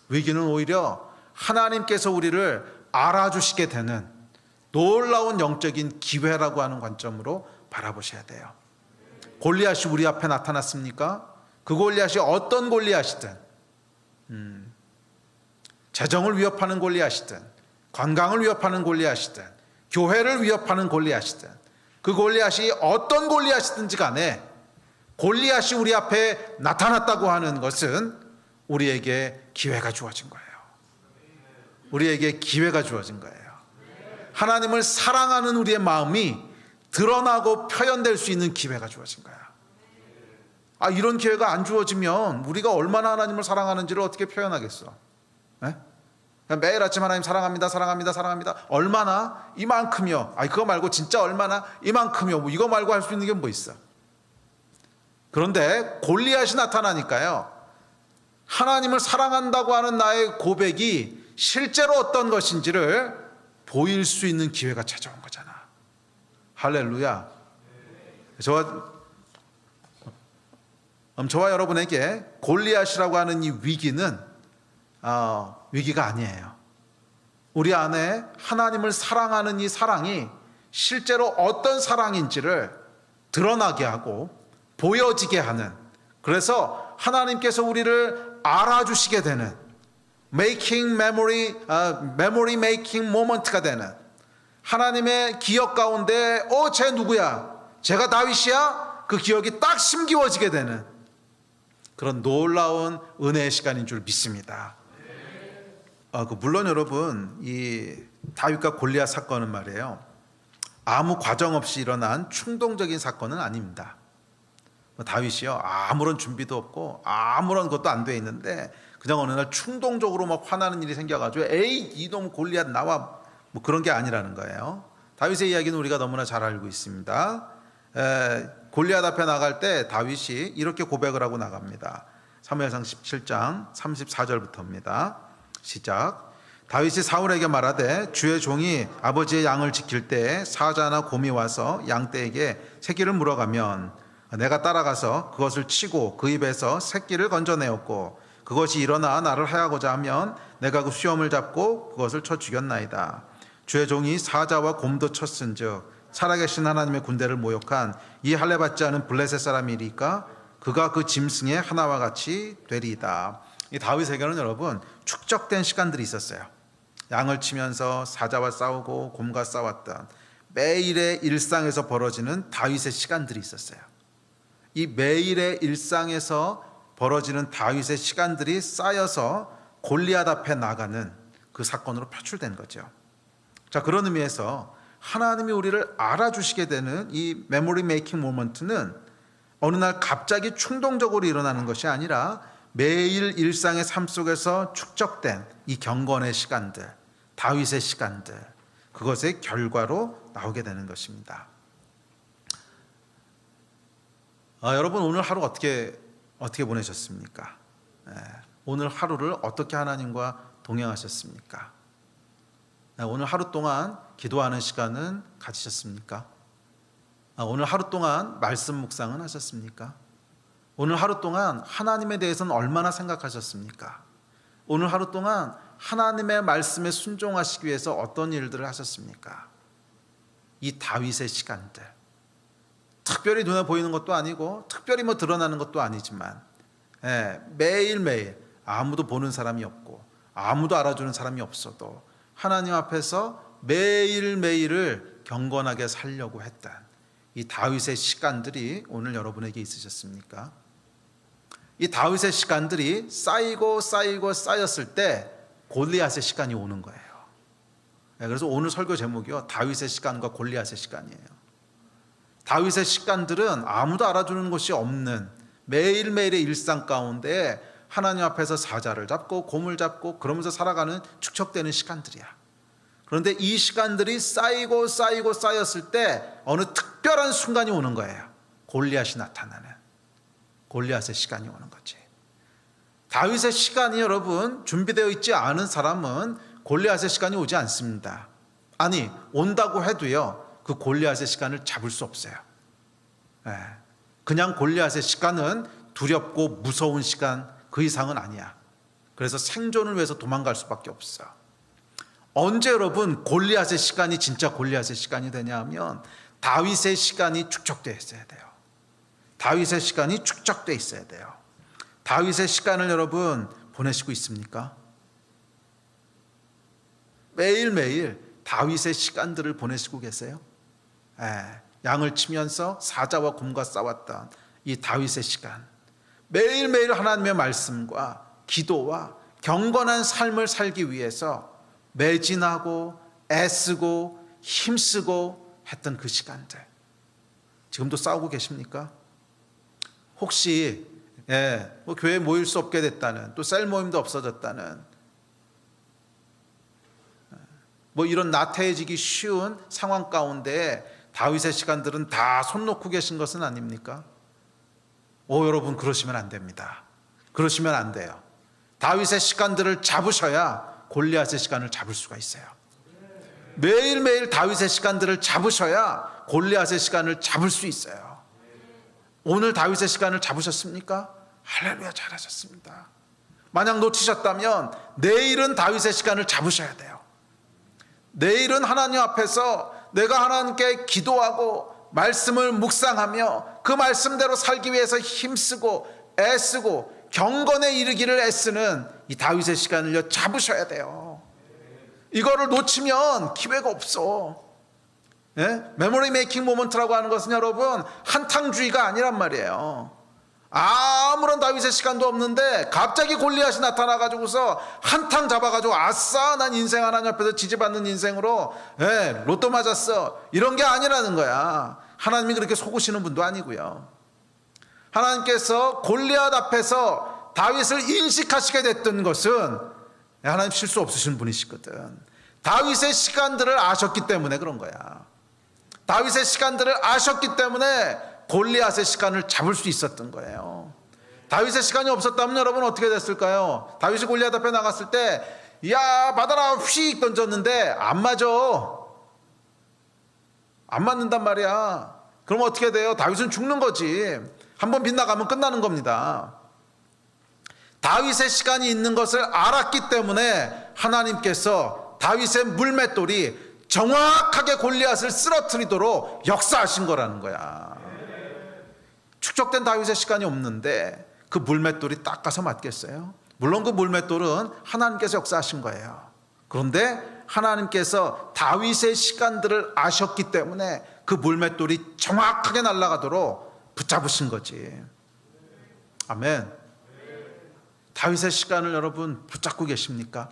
위기는 오히려 하나님께서 우리를 알아주시게 되는 놀라운 영적인 기회라고 하는 관점으로 바라보셔야 돼요. 골리앗이 우리 앞에 나타났습니까? 그 골리앗이 어떤 골리앗이든, 재정을 위협하는 골리앗이든, 건강을 위협하는 골리앗이든, 교회를 위협하는 골리앗이든, 그 골리앗이 어떤 골리앗이든지 간에 골리앗이 우리 앞에 나타났다고 하는 것은 우리에게 기회가 주어진 거예요. 우리에게 기회가 주어진 거예요. 하나님을 사랑하는 우리의 마음이 드러나고 표현될 수 있는 기회가 주어진 거야. 이런 기회가 안 주어지면 우리가 얼마나 하나님을 사랑하는지를 어떻게 표현하겠어? 네? 매일 아침 하나님 사랑합니다, 사랑합니다, 사랑합니다. 얼마나? 이만큼이요. 그거 말고 진짜 얼마나? 이만큼이요. 이거 말고 할 수 있는 게 뭐 있어? 그런데 골리앗이 나타나니까요, 하나님을 사랑한다고 하는 나의 고백이 실제로 어떤 것인지를 보일 수 있는 기회가 찾아온 거잖아. 할렐루야. 저와 여러분에게 골리앗이라고 하는 이 위기는 위기가 아니에요. 우리 안에 하나님을 사랑하는 이 사랑이 실제로 어떤 사랑인지를 드러나게 하고 보여지게 하는, 그래서 하나님께서 우리를 알아주시게 되는 memory making moment가 되는, 하나님의 기억 가운데 쟤 누구야? 쟤가 다윗이야? 그 기억이 딱 심기워지게 되는 그런 놀라운 은혜의 시간인 줄 믿습니다. 물론 여러분, 이 다윗과 골리앗 사건은 말이에요, 아무 과정 없이 일어난 충동적인 사건은 아닙니다. 다윗이요, 아무런 준비도 없고 아무런 것도 안 돼 있는데 그냥 어느 날 충동적으로 막 화나는 일이 생겨가지고 이놈 골리앗 나와, 그런 게 아니라는 거예요. 다윗의 이야기는 우리가 너무나 잘 알고 있습니다. 골리앗 앞에 나갈 때 다윗이 이렇게 고백을 하고 나갑니다. 사무엘상 17장 34절부터입니다. 시작. 다윗이 사울에게 말하되 주의 종이 아버지의 양을 지킬 때 사자나 곰이 와서 양떼에게 새끼를 물어가면 내가 따라가서 그것을 치고 그 입에서 새끼를 건져내었고 그것이 일어나 나를 해하고자 하면 내가 그 수염을 잡고 그것을 쳐 죽였나이다. 주의 종이 사자와 곰도 쳤은즉 살아계신 하나님의 군대를 모욕한 이 할례받지 않은 블레셋 사람이리까 그가 그 짐승의 하나와 같이 되리이다. 이 다윗에게는 여러분 축적된 시간들이 있었어요. 양을 치면서 사자와 싸우고 곰과 싸웠던 매일의 일상에서 벌어지는 다윗의 시간들이 있었어요. 이 매일의 일상에서 벌어지는 다윗의 시간들이 쌓여서 골리앗 앞에 나가는 그 사건으로 표출된 거죠. 자, 그런 의미에서 하나님이 우리를 알아주시게 되는 이 메모리 메이킹 모먼트는 어느 날 갑자기 충동적으로 일어나는 것이 아니라 매일 일상의 삶 속에서 축적된 이 경건의 시간들, 다윗의 시간들, 그것의 결과로 나오게 되는 것입니다. 여러분 오늘 하루 어떻게 보내셨습니까? 오늘 하루를 어떻게 하나님과 동행하셨습니까? 오늘 하루 동안 기도하는 시간은 가지셨습니까? 오늘 하루 동안 말씀 묵상은 하셨습니까? 오늘 하루 동안 하나님에 대해서는 얼마나 생각하셨습니까? 오늘 하루 동안 하나님의 말씀에 순종하시기 위해서 어떤 일들을 하셨습니까? 이 다윗의 시간들, 특별히 눈에 보이는 것도 아니고 특별히 드러나는 것도 아니지만 매일매일 아무도 보는 사람이 없고 아무도 알아주는 사람이 없어도 하나님 앞에서 매일매일을 경건하게 살려고 했던 이 다윗의 시간들이 오늘 여러분에게 있으셨습니까? 이 다윗의 시간들이 쌓였을 때 골리앗의 시간이 오는 거예요. 그래서 오늘 설교 제목이요, 다윗의 시간과 골리앗의 시간이에요. 다윗의 시간들은 아무도 알아주는 것이 없는 매일매일의 일상 가운데 하나님 앞에서 사자를 잡고 곰을 잡고 그러면서 살아가는 축적되는 시간들이야. 그런데 이 시간들이 쌓였을 때 어느 특별한 순간이 오는 거예요. 골리앗이 나타나는, 골리앗의 시간이 오는 거지. 다윗의 시간이 여러분 준비되어 있지 않은 사람은 골리앗의 시간이 오지 않습니다. 아니, 온다고 해도요, 그 골리앗의 시간을 잡을 수 없어요. 그냥 골리앗의 시간은 두렵고 무서운 시간, 그 이상은 아니야. 그래서 생존을 위해서 도망갈 수밖에 없어. 언제 여러분 골리앗의 시간이 진짜 골리앗의 시간이 되냐 하면 다윗의 시간이 축적되어 있어야 돼요. 다윗의 시간이 축적되어 있어야 돼요. 다윗의 시간을 여러분 보내시고 있습니까? 매일매일 다윗의 시간들을 보내시고 계세요? 양을 치면서 사자와 곰과 싸웠던 이 다윗의 시간, 매일매일 하나님의 말씀과 기도와 경건한 삶을 살기 위해서 매진하고 애쓰고 힘쓰고 했던 그 시간들, 지금도 싸우고 계십니까? 혹시 교회에 모일 수 없게 됐다는, 또 셀 모임도 없어졌다는, 이런 나태해지기 쉬운 상황 가운데 다윗의 시간들은 다 손 놓고 계신 것은 아닙니까? 여러분 그러시면 안 됩니다. 그러시면 안 돼요. 다윗의 시간들을 잡으셔야 골리앗의 시간을 잡을 수가 있어요. 매일매일 다윗의 시간들을 잡으셔야 골리앗의 시간을 잡을 수 있어요. 오늘 다윗의 시간을 잡으셨습니까? 할렐루야, 잘하셨습니다. 만약 놓치셨다면 내일은 다윗의 시간을 잡으셔야 돼요. 내일은 하나님 앞에서 내가 하나님께 기도하고 말씀을 묵상하며 그 말씀대로 살기 위해서 힘쓰고 애쓰고 경건에 이르기를 애쓰는 이 다윗의 시간을 잡으셔야 돼요. 이거를 놓치면 기회가 없어. 메모리 메이킹 모먼트라고 하는 것은 여러분 한탕주의가 아니란 말이에요. 아무런 다윗의 시간도 없는데 갑자기 골리앗이 나타나가지고서 한탕 잡아가지고 아싸, 난 인생 하나님 앞에서 지지받는 인생으로 로또 맞았어, 이런 게 아니라는 거야. 하나님이 그렇게 속으시는 분도 아니고요. 하나님께서 골리앗 앞에서 다윗을 인식하시게 됐던 것은 하나님 실수 없으신 분이시거든. 다윗의 시간들을 아셨기 때문에 그런 거야. 다윗의 시간들을 아셨기 때문에 골리앗의 시간을 잡을 수 있었던 거예요. 다윗의 시간이 없었다면 여러분 어떻게 됐을까요? 다윗이 골리앗 앞에 나갔을 때 야 받아라 휙 던졌는데 안 맞아. 안 맞는단 말이야. 그럼 어떻게 돼요? 다윗은 죽는 거지. 한번 빗나가면 끝나는 겁니다. 다윗의 시간이 있는 것을 알았기 때문에 하나님께서 다윗의 물맷돌이 정확하게 골리앗을 쓰러뜨리도록 역사하신 거라는 거야. 축적된 다윗의 시간이 없는데 그 물맷돌이 딱 가서 맞겠어요? 물론 그 물맷돌은 하나님께서 역사하신 거예요. 그런데 하나님께서 다윗의 시간들을 아셨기 때문에 그 물맷돌이 정확하게 날아가도록 붙잡으신 거지. 아멘. 다윗의 시간을 여러분 붙잡고 계십니까?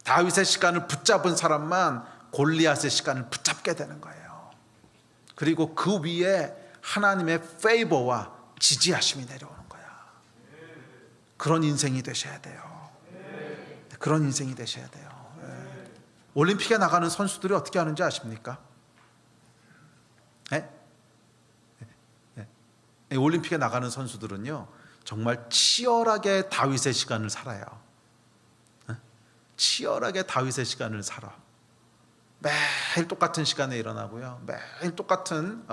다윗의 시간을 붙잡은 사람만 골리앗의 시간을 붙잡게 되는 거예요. 그리고 그 위에 하나님의 페이버와 지지하심이 내려오는 거야. 그런 인생이 되셔야 돼요. 그런 인생이 되셔야 돼요. 올림픽에 나가는 선수들이 어떻게 하는지 아십니까? 올림픽에 나가는 선수들은요, 정말 치열하게 다윗의 시간을 살아요. 치열하게 다윗의 시간을 살아. 매일 똑같은 시간에 일어나고요, 매일 똑같은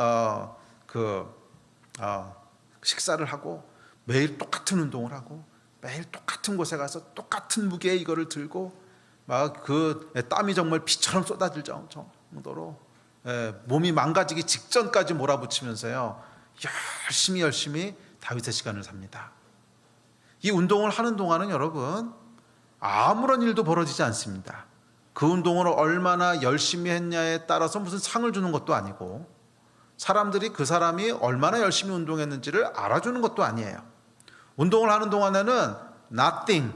식사를 하고, 매일 똑같은 운동을 하고, 매일 똑같은 곳에 가서 똑같은 무게의 이거를 들고, 막 그 땀이 정말 피처럼 쏟아질 정도로 몸이 망가지기 직전까지 몰아붙이면서요, 열심히 다윗의 시간을 삽니다. 이 운동을 하는 동안은 여러분 아무런 일도 벌어지지 않습니다. 그 운동을 얼마나 열심히 했냐에 따라서 무슨 상을 주는 것도 아니고, 사람들이 그 사람이 얼마나 열심히 운동했는지를 알아주는 것도 아니에요. 운동을 하는 동안에는 nothing,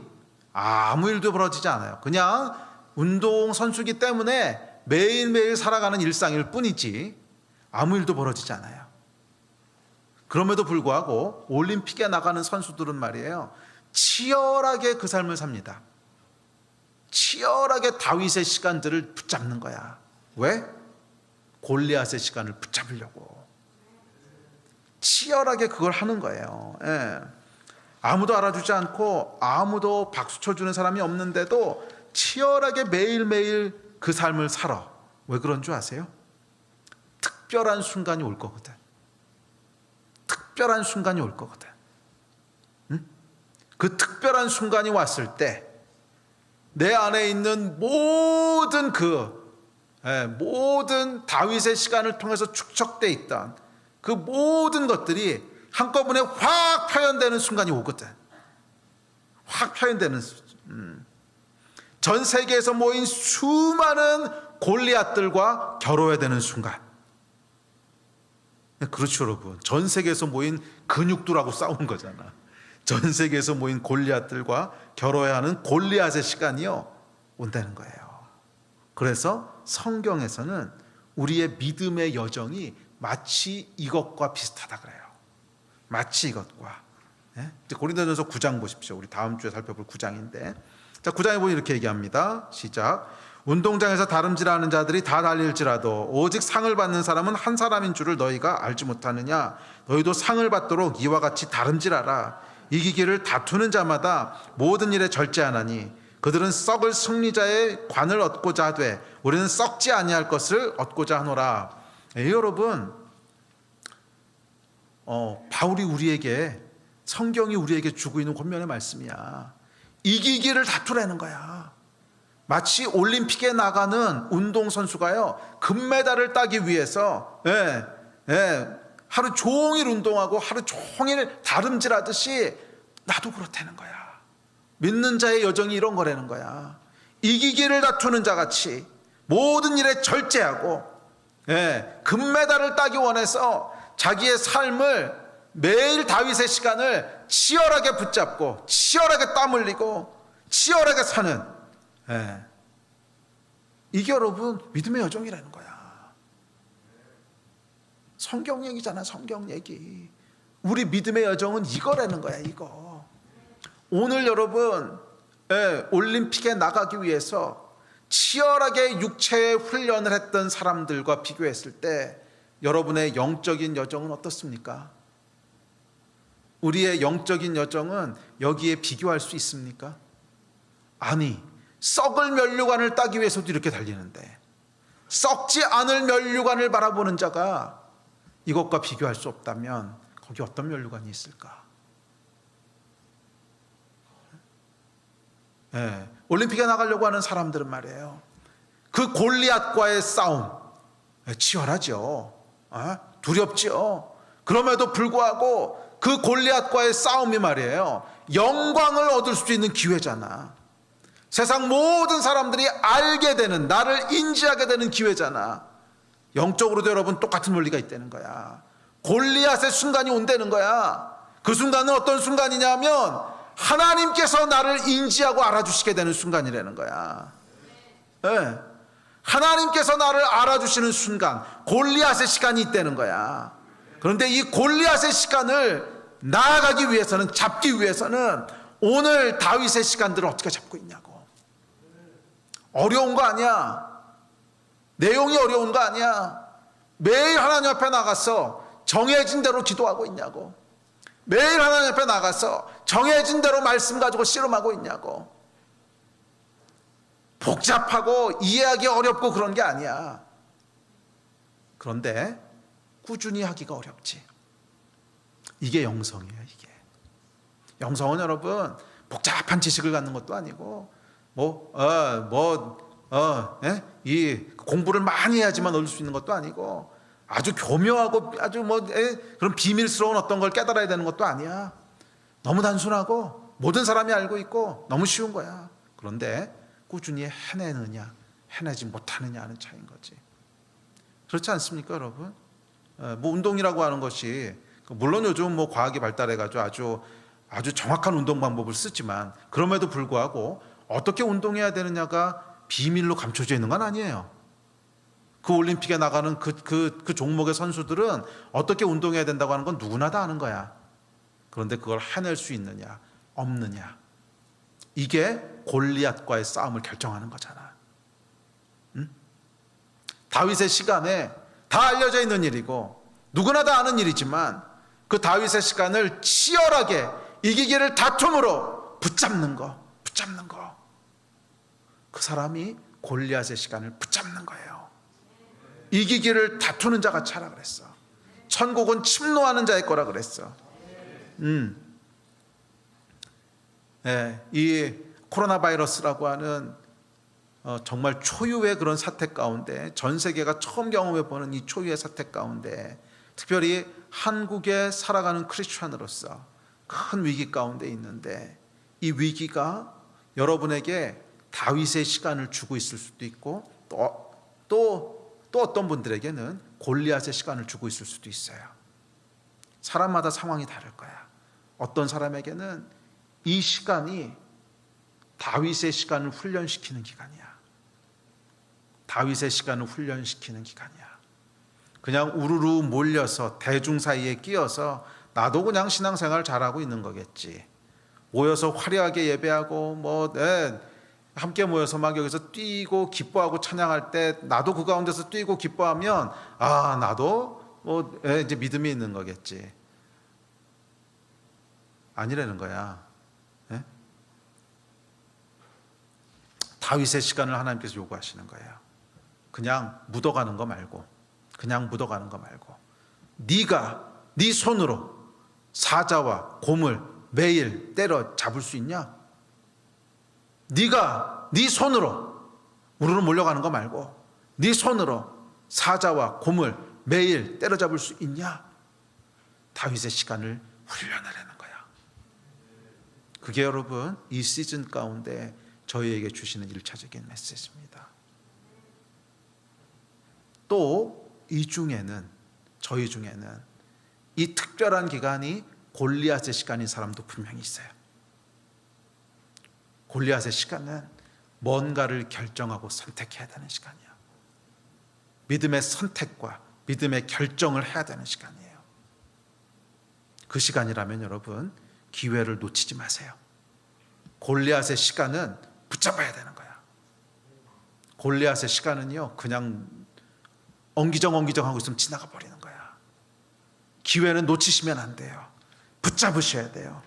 아무 일도 벌어지지 않아요. 그냥 운동선수기 때문에 매일매일 살아가는 일상일 뿐이지 아무 일도 벌어지지 않아요. 그럼에도 불구하고 올림픽에 나가는 선수들은 말이에요, 치열하게 그 삶을 삽니다. 치열하게 다윗의 시간들을 붙잡는 거야. 왜? 골리앗의 시간을 붙잡으려고 치열하게 그걸 하는 거예요. 아무도 알아주지 않고 아무도 박수 쳐주는 사람이 없는데도 치열하게 매일매일 그 삶을 살아. 왜 그런 줄 아세요? 특별한 순간이 올 거거든. 특별한 순간이 올 거거든. 그 특별한 순간이 왔을 때 내 안에 있는 모든 모든 다윗의 시간을 통해서 축적되어 있던 그 모든 것들이 한꺼번에 확 표현되는 순간이 오거든. 확 표현되는 전 세계에서 모인 수많은 골리앗들과 겨뤄야 되는 순간. 그렇죠, 여러분. 전 세계에서 모인 근육들하고 싸우는 거잖아. 전 세계에서 모인 골리앗들과 겨뤄야 하는 골리앗의 시간이요, 온다는 거예요. 그래서 성경에서는 우리의 믿음의 여정이 마치 이것과 비슷하다 그래요. 마치 이것과. 고린도전서 9장 보십시오. 우리 다음 주에 살펴볼 9장인데, 자, 9장에 보면 이렇게 얘기합니다. 시작. 운동장에서 다름질하는 자들이 다 달릴지라도 오직 상을 받는 사람은 한 사람인 줄을 너희가 알지 못하느냐? 너희도 상을 받도록 이와 같이 다름질하라. 이기기를 다투는 자마다 모든 일에 절제하나니 그들은 썩을 승리자의 관을 얻고자 하되 우리는 썩지 아니할 것을 얻고자 하노라. 여러분, 바울이 우리에게, 성경이 우리에게 주고 있는 권면의 말씀이야. 이기기를 다투라는 거야. 마치 올림픽에 나가는 운동선수가요, 금메달을 따기 위해서 하루 종일 운동하고 하루 종일 다름질하듯이 나도 그렇다는 거야. 믿는 자의 여정이 이런 거라는 거야. 이기기를 다투는 자같이 모든 일에 절제하고 금메달을 따기 원해서 자기의 삶을, 매일 다윗의 시간을 치열하게 붙잡고 치열하게 땀 흘리고 치열하게 사는, 이게 여러분 믿음의 여정이라는 거야. 성경 얘기잖아. 성경 얘기. 우리 믿음의 여정은 이거라는 거야. 이거. 오늘 여러분 올림픽에 나가기 위해서 치열하게 육체의 훈련을 했던 사람들과 비교했을 때 여러분의 영적인 여정은 어떻습니까? 우리의 영적인 여정은 여기에 비교할 수 있습니까? 아니, 썩을 면류관을 따기 위해서도 이렇게 달리는데 썩지 않을 면류관을 바라보는 자가 이것과 비교할 수 없다면 거기 어떤 면류관이 있을까? 올림픽에 나가려고 하는 사람들은 말이에요, 그 골리앗과의 싸움 치열하죠. 두렵죠. 그럼에도 불구하고 그 골리앗과의 싸움이 말이에요, 영광을 얻을 수 있는 기회잖아. 세상 모든 사람들이 알게 되는, 나를 인지하게 되는 기회잖아. 영적으로도 여러분 똑같은 원리가 있다는 거야. 골리앗의 순간이 온다는 거야. 그 순간은 어떤 순간이냐면 하나님께서 나를 인지하고 알아주시게 되는 순간이라는 거야. 네. 하나님께서 나를 알아주시는 순간, 골리앗의 시간이 있다는 거야. 그런데 이 골리앗의 시간을 나아가기 위해서는, 잡기 위해서는 오늘 다윗의 시간들을 어떻게 잡고 있냐고. 어려운 거 아니야. 내용이 어려운 거 아니야. 매일 하나님 앞에 나가서 정해진 대로 기도하고 있냐고. 매일 하나님 앞에 나가서 정해진 대로 말씀 가지고 씨름하고 있냐고. 복잡하고 이해하기 어렵고 그런 게 아니야. 그런데 꾸준히 하기가 어렵지. 이게 영성이에요. 이게 영성은 여러분 복잡한 지식을 갖는 것도 아니고 이 공부를 많이 해야지만 얻을 수 있는 것도 아니고, 아주 교묘하고 아주 그런 비밀스러운 어떤 걸 깨달아야 되는 것도 아니야. 너무 단순하고 모든 사람이 알고 있고 너무 쉬운 거야. 그런데 꾸준히 해내느냐 해내지 못하느냐 하는 차이인 거지. 그렇지 않습니까 여러분? 운동이라고 하는 것이, 물론 요즘 과학이 발달해가지고 아주 정확한 운동 방법을 쓰지만, 그럼에도 불구하고 어떻게 운동해야 되느냐가 비밀로 감춰져 있는 건 아니에요. 그 올림픽에 나가는 그 종목의 선수들은 어떻게 운동해야 된다고 하는 건 누구나 다 아는 거야. 그런데 그걸 해낼 수 있느냐 없느냐, 이게 골리앗과의 싸움을 결정하는 거잖아. 응? 다윗의 시간에 다 알려져 있는 일이고 누구나 다 아는 일이지만, 그 다윗의 시간을 치열하게 이기기를 다툼으로 붙잡는 거, 그 사람이 골리앗의 시간을 붙잡는 거예요. 이기기를 다투는 자가 차라 그랬어. 천국은 침노하는 자의 거라 그랬어. 이 코로나 바이러스라고 하는 정말 초유의 그런 사태 가운데, 전 세계가 처음 경험해보는 이 초유의 사태 가운데, 특별히 한국에 살아가는 크리스찬으로서 큰 위기 가운데 있는데, 이 위기가 여러분에게 다윗의 시간을 주고 있을 수도 있고, 또 어떤 분들에게는 골리앗의 시간을 주고 있을 수도 있어요. 사람마다 상황이 다를 거야. 어떤 사람에게는 이 시간이 다윗의 시간을 훈련시키는 기간이야. 다윗의 시간을 훈련시키는 기간이야. 그냥 우르르 몰려서 대중 사이에 끼어서 나도 그냥 신앙생활 잘하고 있는 거겠지. 모여서 화려하게 예배하고 함께 모여서 막 여기서 뛰고 기뻐하고 찬양할 때 나도 그 가운데서 뛰고 기뻐하면 나도 이제 믿음이 있는 거겠지. 아니라는 거야. 다윗의 시간을 하나님께서 요구하시는 거예요. 그냥 묻어가는 거 말고, 네가 네 손으로 사자와 곰을 매일 때려 잡을 수 있냐? 네가 네 손으로 우르르 몰려가는 거 말고 네 손으로 사자와 곰을 매일 때려잡을 수 있냐? 다윗의 시간을 훈련하라는 거야. 그게 여러분 이 시즌 가운데 저희에게 주시는 1차적인 메시지입니다. 또 저희 중에는 이 특별한 기간이 골리앗의 시간인 사람도 분명히 있어요. 골리앗의 시간은 뭔가를 결정하고 선택해야 되는 시간이야. 믿음의 선택과 믿음의 결정을 해야 되는 시간이에요. 그 시간이라면 여러분 기회를 놓치지 마세요. 골리앗의 시간은 붙잡아야 되는 거야. 골리앗의 시간은요, 그냥 엉기정 하고 있으면 지나가 버리는 거야. 기회는 놓치시면 안 돼요. 붙잡으셔야 돼요.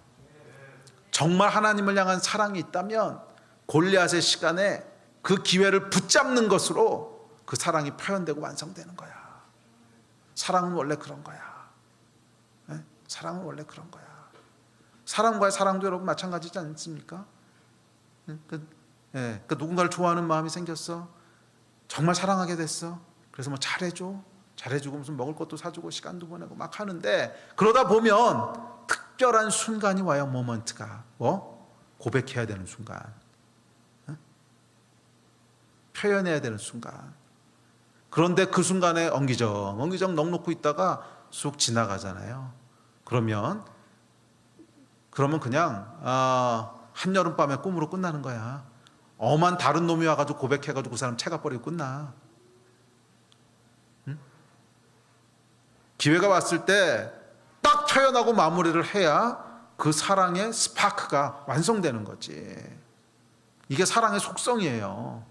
정말 하나님을 향한 사랑이 있다면 골리앗의 시간에 그 기회를 붙잡는 것으로 그 사랑이 표현되고 완성되는 거야. 사랑은 원래 그런 거야. 사랑은 원래 그런 거야. 사람과의 사랑도 여러분 마찬가지지 않습니까? 누군가를 좋아하는 마음이 생겼어. 정말 사랑하게 됐어. 그래서 잘해줘. 잘해주고 무슨 먹을 것도 사주고 시간도 보내고 막 하는데, 그러다 보면 특별한 순간이 와요. 모먼트가 고백해야 되는 순간, 표현해야 되는 순간. 그런데 그 순간에 엉기정 넋 놓고 있다가 쑥 지나가잖아요. 그러면 그냥 한여름밤의 꿈으로 끝나는 거야. 엄한 다른 놈이 와가지고 고백해가지고 그 사람 채가 버리고 끝나. 응? 기회가 왔을 때 딱 표현하고 마무리를 해야 그 사랑의 스파크가 완성되는 거지. 이게 사랑의 속성이에요.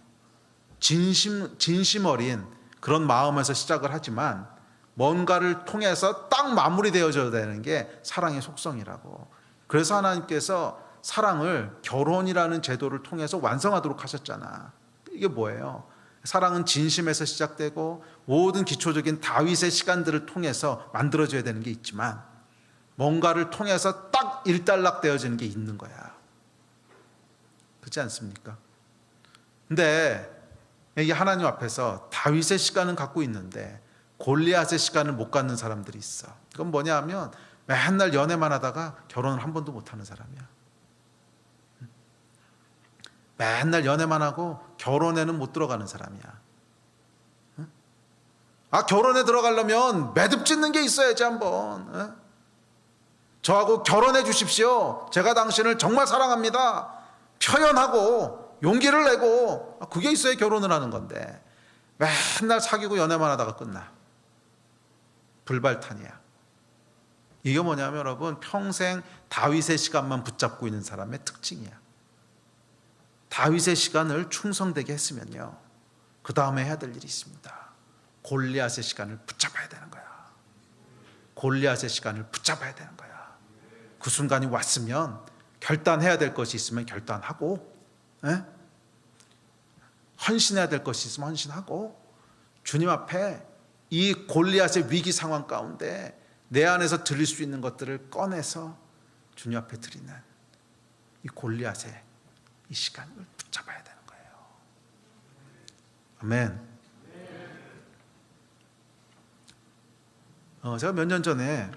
진심 어린 그런 마음에서 시작을 하지만 뭔가를 통해서 딱 마무리되어져야 되는 게 사랑의 속성이라고. 그래서 하나님께서 사랑을 결혼이라는 제도를 통해서 완성하도록 하셨잖아. 이게 뭐예요? 사랑은 진심에서 시작되고 모든 기초적인 다윗의 시간들을 통해서 만들어져야 되는 게 있지만 뭔가를 통해서 딱 일단락되어지는 게 있는 거야. 그렇지 않습니까? 근데 이게 하나님 앞에서 다윗의 시간은 갖고 있는데 골리앗의 시간을 못 갖는 사람들이 있어. 그건 뭐냐 하면 맨날 연애만 하다가 결혼을 한 번도 못 하는 사람이야. 맨날 연애만 하고 결혼에는 못 들어가는 사람이야. 결혼에 들어가려면 매듭 짓는 게 있어야지 한번. 저하고 결혼해 주십시오. 제가 당신을 정말 사랑합니다. 표현하고 용기를 내고, 그게 있어야 결혼을 하는 건데 맨날 사귀고 연애만 하다가 끝나. 불발탄이야. 이게 뭐냐면 여러분, 평생 다윗의 시간만 붙잡고 있는 사람의 특징이야. 다윗의 시간을 충성되게 했으면요, 그 다음에 해야 될 일이 있습니다. 골리앗의 시간을 붙잡아야 되는 거야. 골리앗의 시간을 붙잡아야 되는 거야. 그 순간이 왔으면 결단해야 될 것이 있으면 결단하고, 헌신해야 될 것이 있으면 헌신하고, 주님 앞에 이 골리앗의 위기 상황 가운데 내 안에서 드릴 수 있는 것들을 꺼내서 주님 앞에 드리는 이 골리앗의 이 시간을 붙잡아야 되는 거예요. 아멘. 제가 몇 년 전에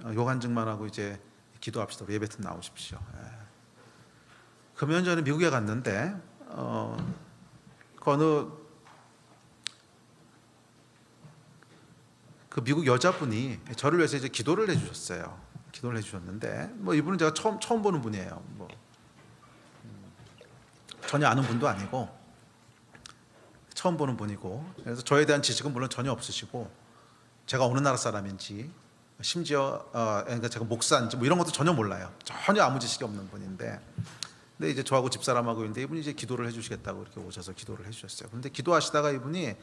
요간증만 하고 이제 기도합시다, 예배팀 나오십시오. 그 몇 년 전에 미국에 갔는데 그 미국 여자분이 저를 위해서 이제 기도를 해주셨어요. 기도를 해주셨는데 이분은 제가 처음 보는 분이에요. 전혀 아는 분도 아니고 처음 보는 분이고, 그래서 저에 대한 지식은 물론 전혀 없으시고, 제가 어느 나라 사람인지, 심지어 그러니까 제가 목사인지 이런 것도 전혀 몰라요. 전혀 아무 지식이 없는 분인데, 근데 이제 저하고 집사람하고 있는데 이분이 이제 기도를 해주시겠다고 이렇게 오셔서 기도를 해주셨어요. 그런데 기도하시다가 이분이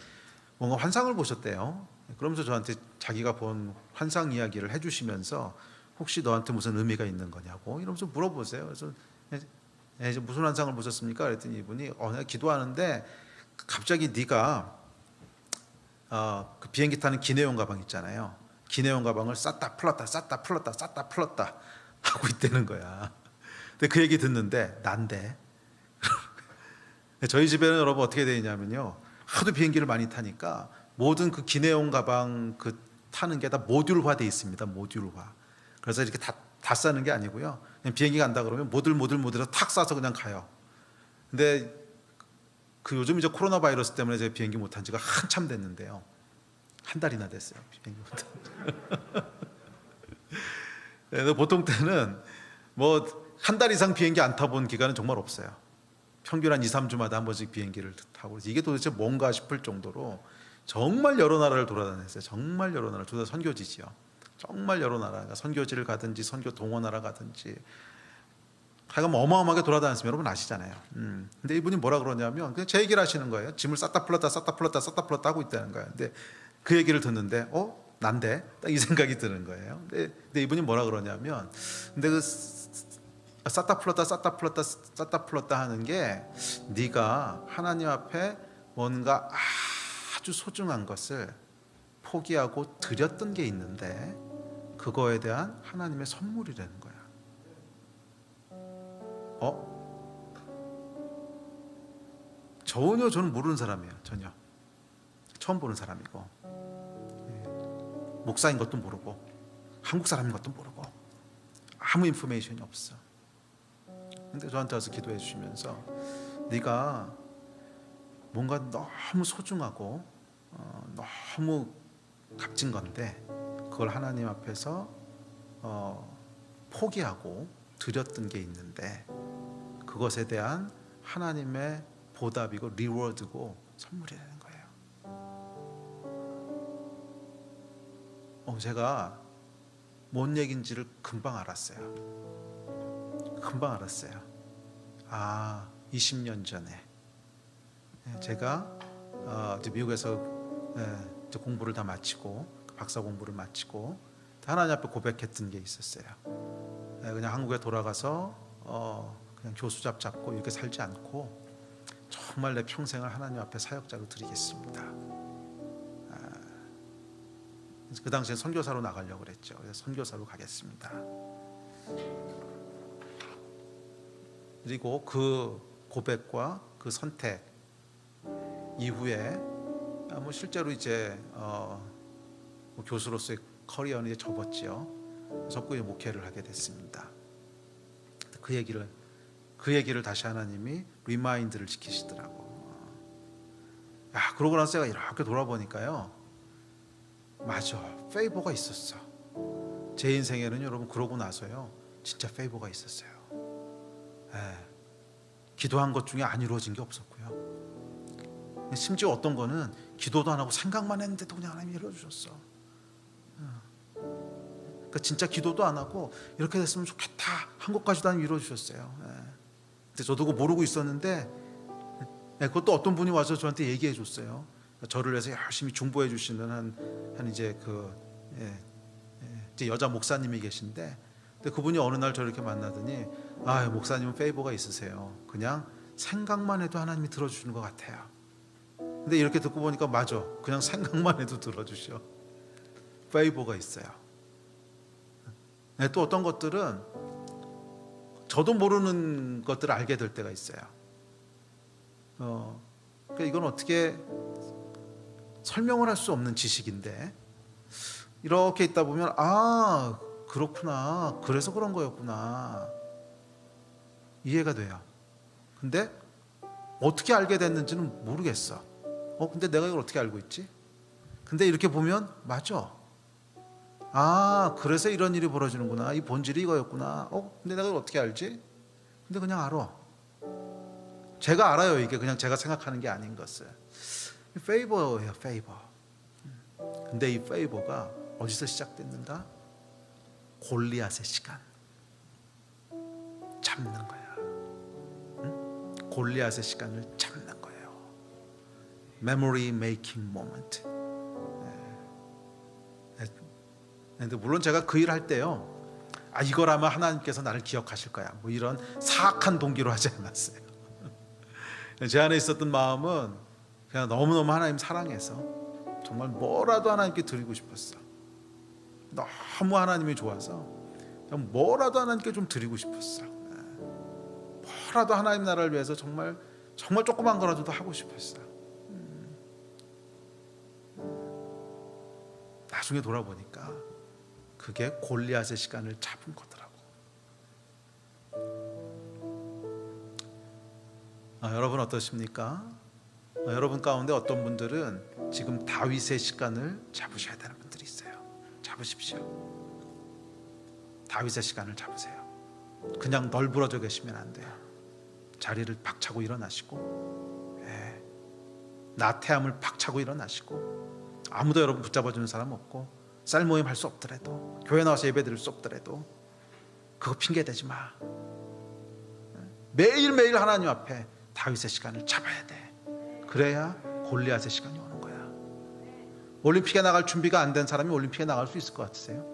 뭔가 환상을 보셨대요. 그러면서 저한테 자기가 본 환상 이야기를 해주시면서 혹시 너한테 무슨 의미가 있는 거냐고 이러면서 물어보세요. 그래서 이제 무슨 환상을 보셨습니까? 그랬더니 이분이 내가 기도하는데 갑자기 네가 그 비행기 타는 기내용 가방 있잖아요. 기내용 가방을 쌌다 풀었다 쌌다 풀었다 쌌다 풀었다 하고 있다는 거야. 근데 그 얘기 듣는데 난데 저희 집에는 여러분 어떻게 되어 있냐면요, 하도 비행기를 많이 타니까 모든 그 기내용 가방 그 타는 게 다 모듈화 돼 있습니다. 모듈화. 그래서 이렇게 다 싸는 게 아니고요, 그냥 비행기 간다 그러면 모듈 탁 싸서 그냥 가요. 근데 그 요즘 이제 코로나 바이러스 때문에 제가 비행기 못 탄 지가 한참 됐는데요, 한 달이나 됐어요. 비행기 못 탄. 네, 보통 때는 한 달 이상 비행기 안 타본 기간은 정말 없어요. 평균 한 2, 3주마다 한 번씩 비행기를 타고, 이게 도대체 뭔가 싶을 정도로 정말 여러 나라를 돌아다녔어요. 정말 여러 나라. 둘 다 선교지지요. 정말 여러 나라. 그러니까 선교지를 가든지 선교 동원하러 가든지 하여간 어마어마하게 돌아다녔으면 여러분 아시잖아요. 근데 이분이 뭐라 그러냐면 그냥 제 얘기를 하시는 거예요. 짐을 쌌다 풀었다 하고 있다는 거예요. 근데 그 얘기를 듣는데 난데? 딱 이 생각이 드는 거예요. 근데 이분이 뭐라 그러냐면, 근데 그 쌌다 풀었다 하는 게 네가 하나님 앞에 뭔가 아주 소중한 것을 포기하고 드렸던 게 있는데 그거에 대한 하나님의 선물이라는 거야. 전혀 저는 모르는 사람이에요. 전혀 처음 보는 사람이고, 목사인 것도 모르고 한국 사람인 것도 모르고 아무 인포메이션이 없어. 근데 저한테 와서 기도해 주시면서 네가 뭔가 너무 소중하고 너무 값진 건데 그걸 하나님 앞에서 포기하고 드렸던 게 있는데 그것에 대한 하나님의 보답이고 리워드고 선물이라는 거예요. 제가 뭔 얘기인지를 금방 알았어요. 금방 알았어요. 20년 전에 제가 이제 미국에서 이제 공부를 다 마치고 박사 공부를 마치고 하나님 앞에 고백했던 게 있었어요. 그냥 한국에 돌아가서 그냥 교수 잡고 이렇게 살지 않고 정말 내 평생을 하나님 앞에 사역자로 드리겠습니다. 그 당시에 선교사로 나가려고 그랬죠. 그래서 선교사로 가겠습니다. 그리고 그 고백과 그 선택 이후에 실제로 이제 교수로서의 커리어는 이제 접었지요. 적극 목회를 하게 됐습니다. 그 얘기를 다시 하나님이 리마인드를 시키시더라고. 그러고 나서 제가 이렇게 돌아보니까요, 맞아, 페이버가 있었어. 제 인생에는 여러분 그러고 나서요 진짜 페이버가 있었어요. 기도한 것 중에 안 이루어진 게 없었고요. 심지어 어떤 거는 기도도 안 하고 생각만 했는데도 그냥 하나님이 이루어주셨어. 그러니까 진짜 기도도 안 하고 이렇게 됐으면 좋겠다 한 것까지도 하나님이 이루어주셨어요. 근데 저도 그거 모르고 있었는데 그것도 어떤 분이 와서 저한테 얘기해 줬어요. 저를 위해서 열심히 중보해 주시는 한 이제 이제 여자 목사님이 계신데, 근데 그분이 어느 날 저를 이렇게 만나더니 목사님은 페이버가 있으세요. 그냥 생각만 해도 하나님이 들어주시는 것 같아요. 근데 이렇게 듣고 보니까 맞아, 그냥 생각만 해도 들어주셔. 페이버가 있어요. 또 어떤 것들은 저도 모르는 것들을 알게 될 때가 있어요. 그러니까 이건 어떻게 설명을 할 수 없는 지식인데 이렇게 있다 보면 그렇구나, 그래서 그런 거였구나, 이해가 돼요. 근데 어떻게 알게 됐는지는 모르겠어. 근데 내가 이걸 어떻게 알고 있지? 근데 이렇게 보면 맞아, 그래서 이런 일이 벌어지는구나, 이 본질이 이거였구나. 근데 내가 이걸 어떻게 알지? 근데 그냥 알아. 제가 알아요. 이게 그냥 제가 생각하는 게 아닌 것을. 페이버예요, 페이버. 근데 이 페이버가 어디서 시작됐는가? 골리앗의 시간. 잡는 거야. 골리앗의 시간을 잡는 거예요. Memory making moment. 근데 물론 제가 그 일을 할 때요, 이거라면 하나님께서 나를 기억하실 거야, 뭐 이런 사악한 동기로 하지 않았어요. 제 안에 있었던 마음은 그냥 너무너무 하나님 사랑해서 정말 뭐라도 하나님께 드리고 싶었어. 너무 하나님이 좋아서 그냥 뭐라도 하나님께 좀 드리고 싶었어. 뭐라도 하나님 나라를 위해서 정말 조그만 거라도 하고 싶었어. 나중에 돌아보니까 그게 골리앗의 시간을 잡은 거더라고. 여러분 어떠십니까? 여러분 가운데 어떤 분들은 지금 다윗의 시간을 잡으셔야 되는 분들이 있어요. 잡으십시오. 다윗의 시간을 잡으세요. 그냥 널브러져 계시면 안 돼요. 자리를 박차고 일어나시고, 나태함을 박차고 일어나시고, 아무도 여러분 붙잡아주는 사람 없고, 쌀 모임 할 수 없더라도, 교회 나와서 예배 드릴 수 없더라도 그거 핑계 대지 마. 매일매일 하나님 앞에 다윗의 시간을 잡아야 돼. 그래야 골리앗의 시간이 오는 거야. 올림픽에 나갈 준비가 안 된 사람이 올림픽에 나갈 수 있을 것 같으세요?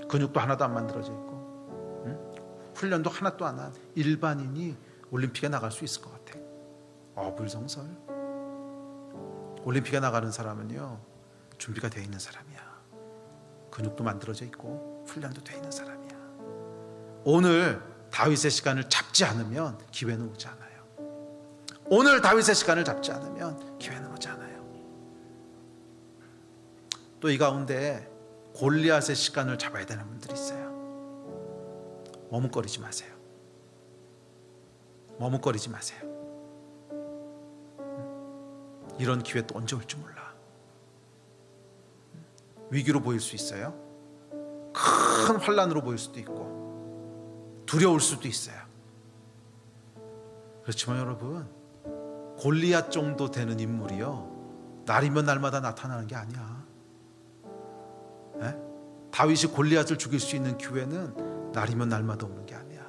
근육도 하나도 안 만들어져 있고, 훈련도 하나도 안 한 일반인이 올림픽에 나갈 수 있을 것 같아? 어불성설. 올림픽에 나가는 사람은요, 준비가 되어 있는 사람이야. 근육도 만들어져 있고 훈련도 되어 있는 사람이야. 오늘 다윗의 시간을 잡지 않으면 기회는 오지 않아요. 오늘 다윗의 시간을 잡지 않으면 기회는 오지 않아요. 또 이 가운데 골리앗의 시간을 잡아야 되는 분들이 있어요. 머뭇거리지 마세요. 머뭇거리지 마세요. 이런 기회 또 언제 올지 몰라. 위기로 보일 수 있어요. 큰 환난으로 보일 수도 있고 두려울 수도 있어요. 그렇지만 여러분, 골리앗 정도 되는 인물이요, 날이면 날마다 나타나는 게 아니야. 에? 다윗이 골리앗을 죽일 수 있는 기회는 날이면 날마다 오는 게 아니야.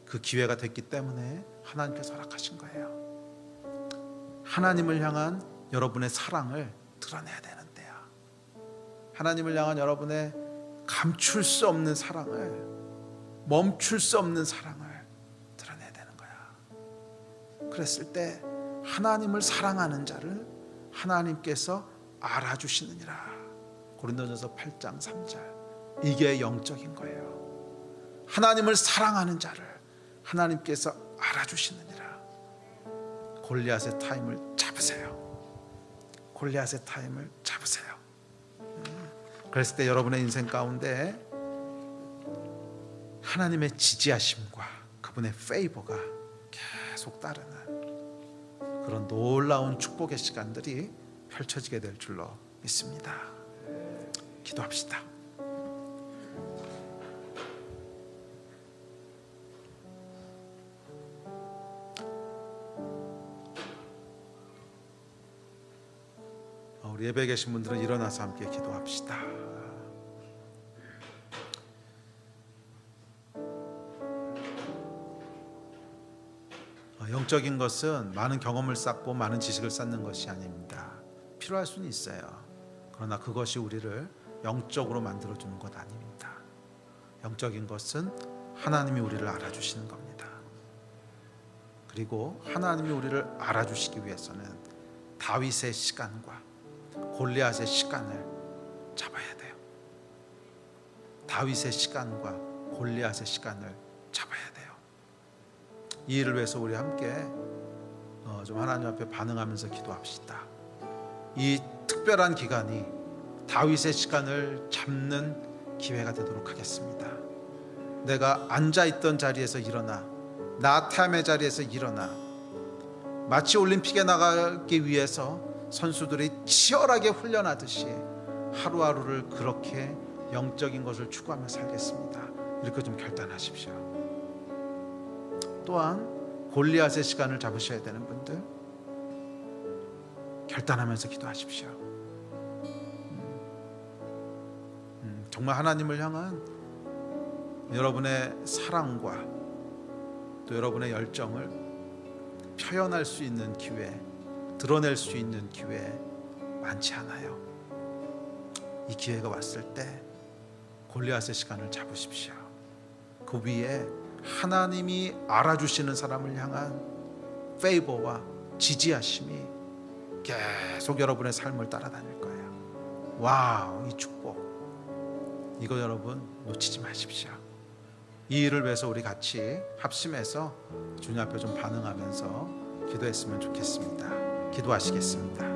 그 기회가 됐기 때문에 하나님께서 허락하신 거예요. 하나님을 향한 여러분의 사랑을 드러내야 되는 데야. 하나님을 향한 여러분의 감출 수 없는 사랑을, 멈출 수 없는 사랑을 드러내야 되는 거야. 그랬을 때 하나님을 사랑하는 자를 하나님께서 알아주시느니라. 고린도전서 8장 3절. 이게 영적인 거예요. 하나님을 사랑하는 자를 하나님께서 알아주시느니라. 골리앗의 타임을 잡으세요. 골리앗의 타임을 잡으세요. 그랬을 때 여러분의 인생 가운데 하나님의 지지하심과 그분의 페이버가 계속 따르는 그런 놀라운 축복의 시간들이 펼쳐지게 될 줄로 믿습니다. 기도합시다. 우리 예배에 계신 분들은 일어나서 함께 기도합시다. 영적인 것은 많은 경험을 쌓고 많은 지식을 쌓는 것이 아닙니다. 필요할 수는 있어요. 그러나 그것이 우리를 영적으로 만들어주는 것 아닙니다. 영적인 것은 하나님이 우리를 알아주시는 겁니다. 그리고 하나님이 우리를 알아주시기 위해서는 다윗의 시간과 골리앗의 시간을 잡아야 돼요. 다윗의 시간과 골리앗의 시간을 잡아야 돼요. 이 일을 위해서 우리 함께 좀 하나님 앞에 반응하면서 기도합시다. 이 특별한 기간이 다윗의 시간을 잡는 기회가 되도록 하겠습니다. 내가 앉아있던 자리에서 일어나, 나타임의 자리에서 일어나, 마치 올림픽에 나가기 위해서 선수들이 치열하게 훈련하듯이 하루하루를 그렇게 영적인 것을 추구하며 살겠습니다. 이렇게 좀 결단하십시오. 또한 골리앗의 시간을 잡으셔야 되는 분들 결단하면서 기도하십시오. 정말 하나님을 향한 여러분의 사랑과 또 여러분의 열정을 표현할 수 있는 기회, 드러낼 수 있는 기회 많지 않아요. 이 기회가 왔을 때 골리앗의 시간을 잡으십시오. 그 위에 하나님이 알아주시는 사람을 향한 페이버와 지지하심이 계속 여러분의 삶을 따라다닐 거예요. 와우, 이 축복, 이거 여러분 놓치지 마십시오. 이 일을 위해서 우리 같이 합심해서 주님 앞에 좀 반응하면서 기도했으면 좋겠습니다. 기도하시겠습니다.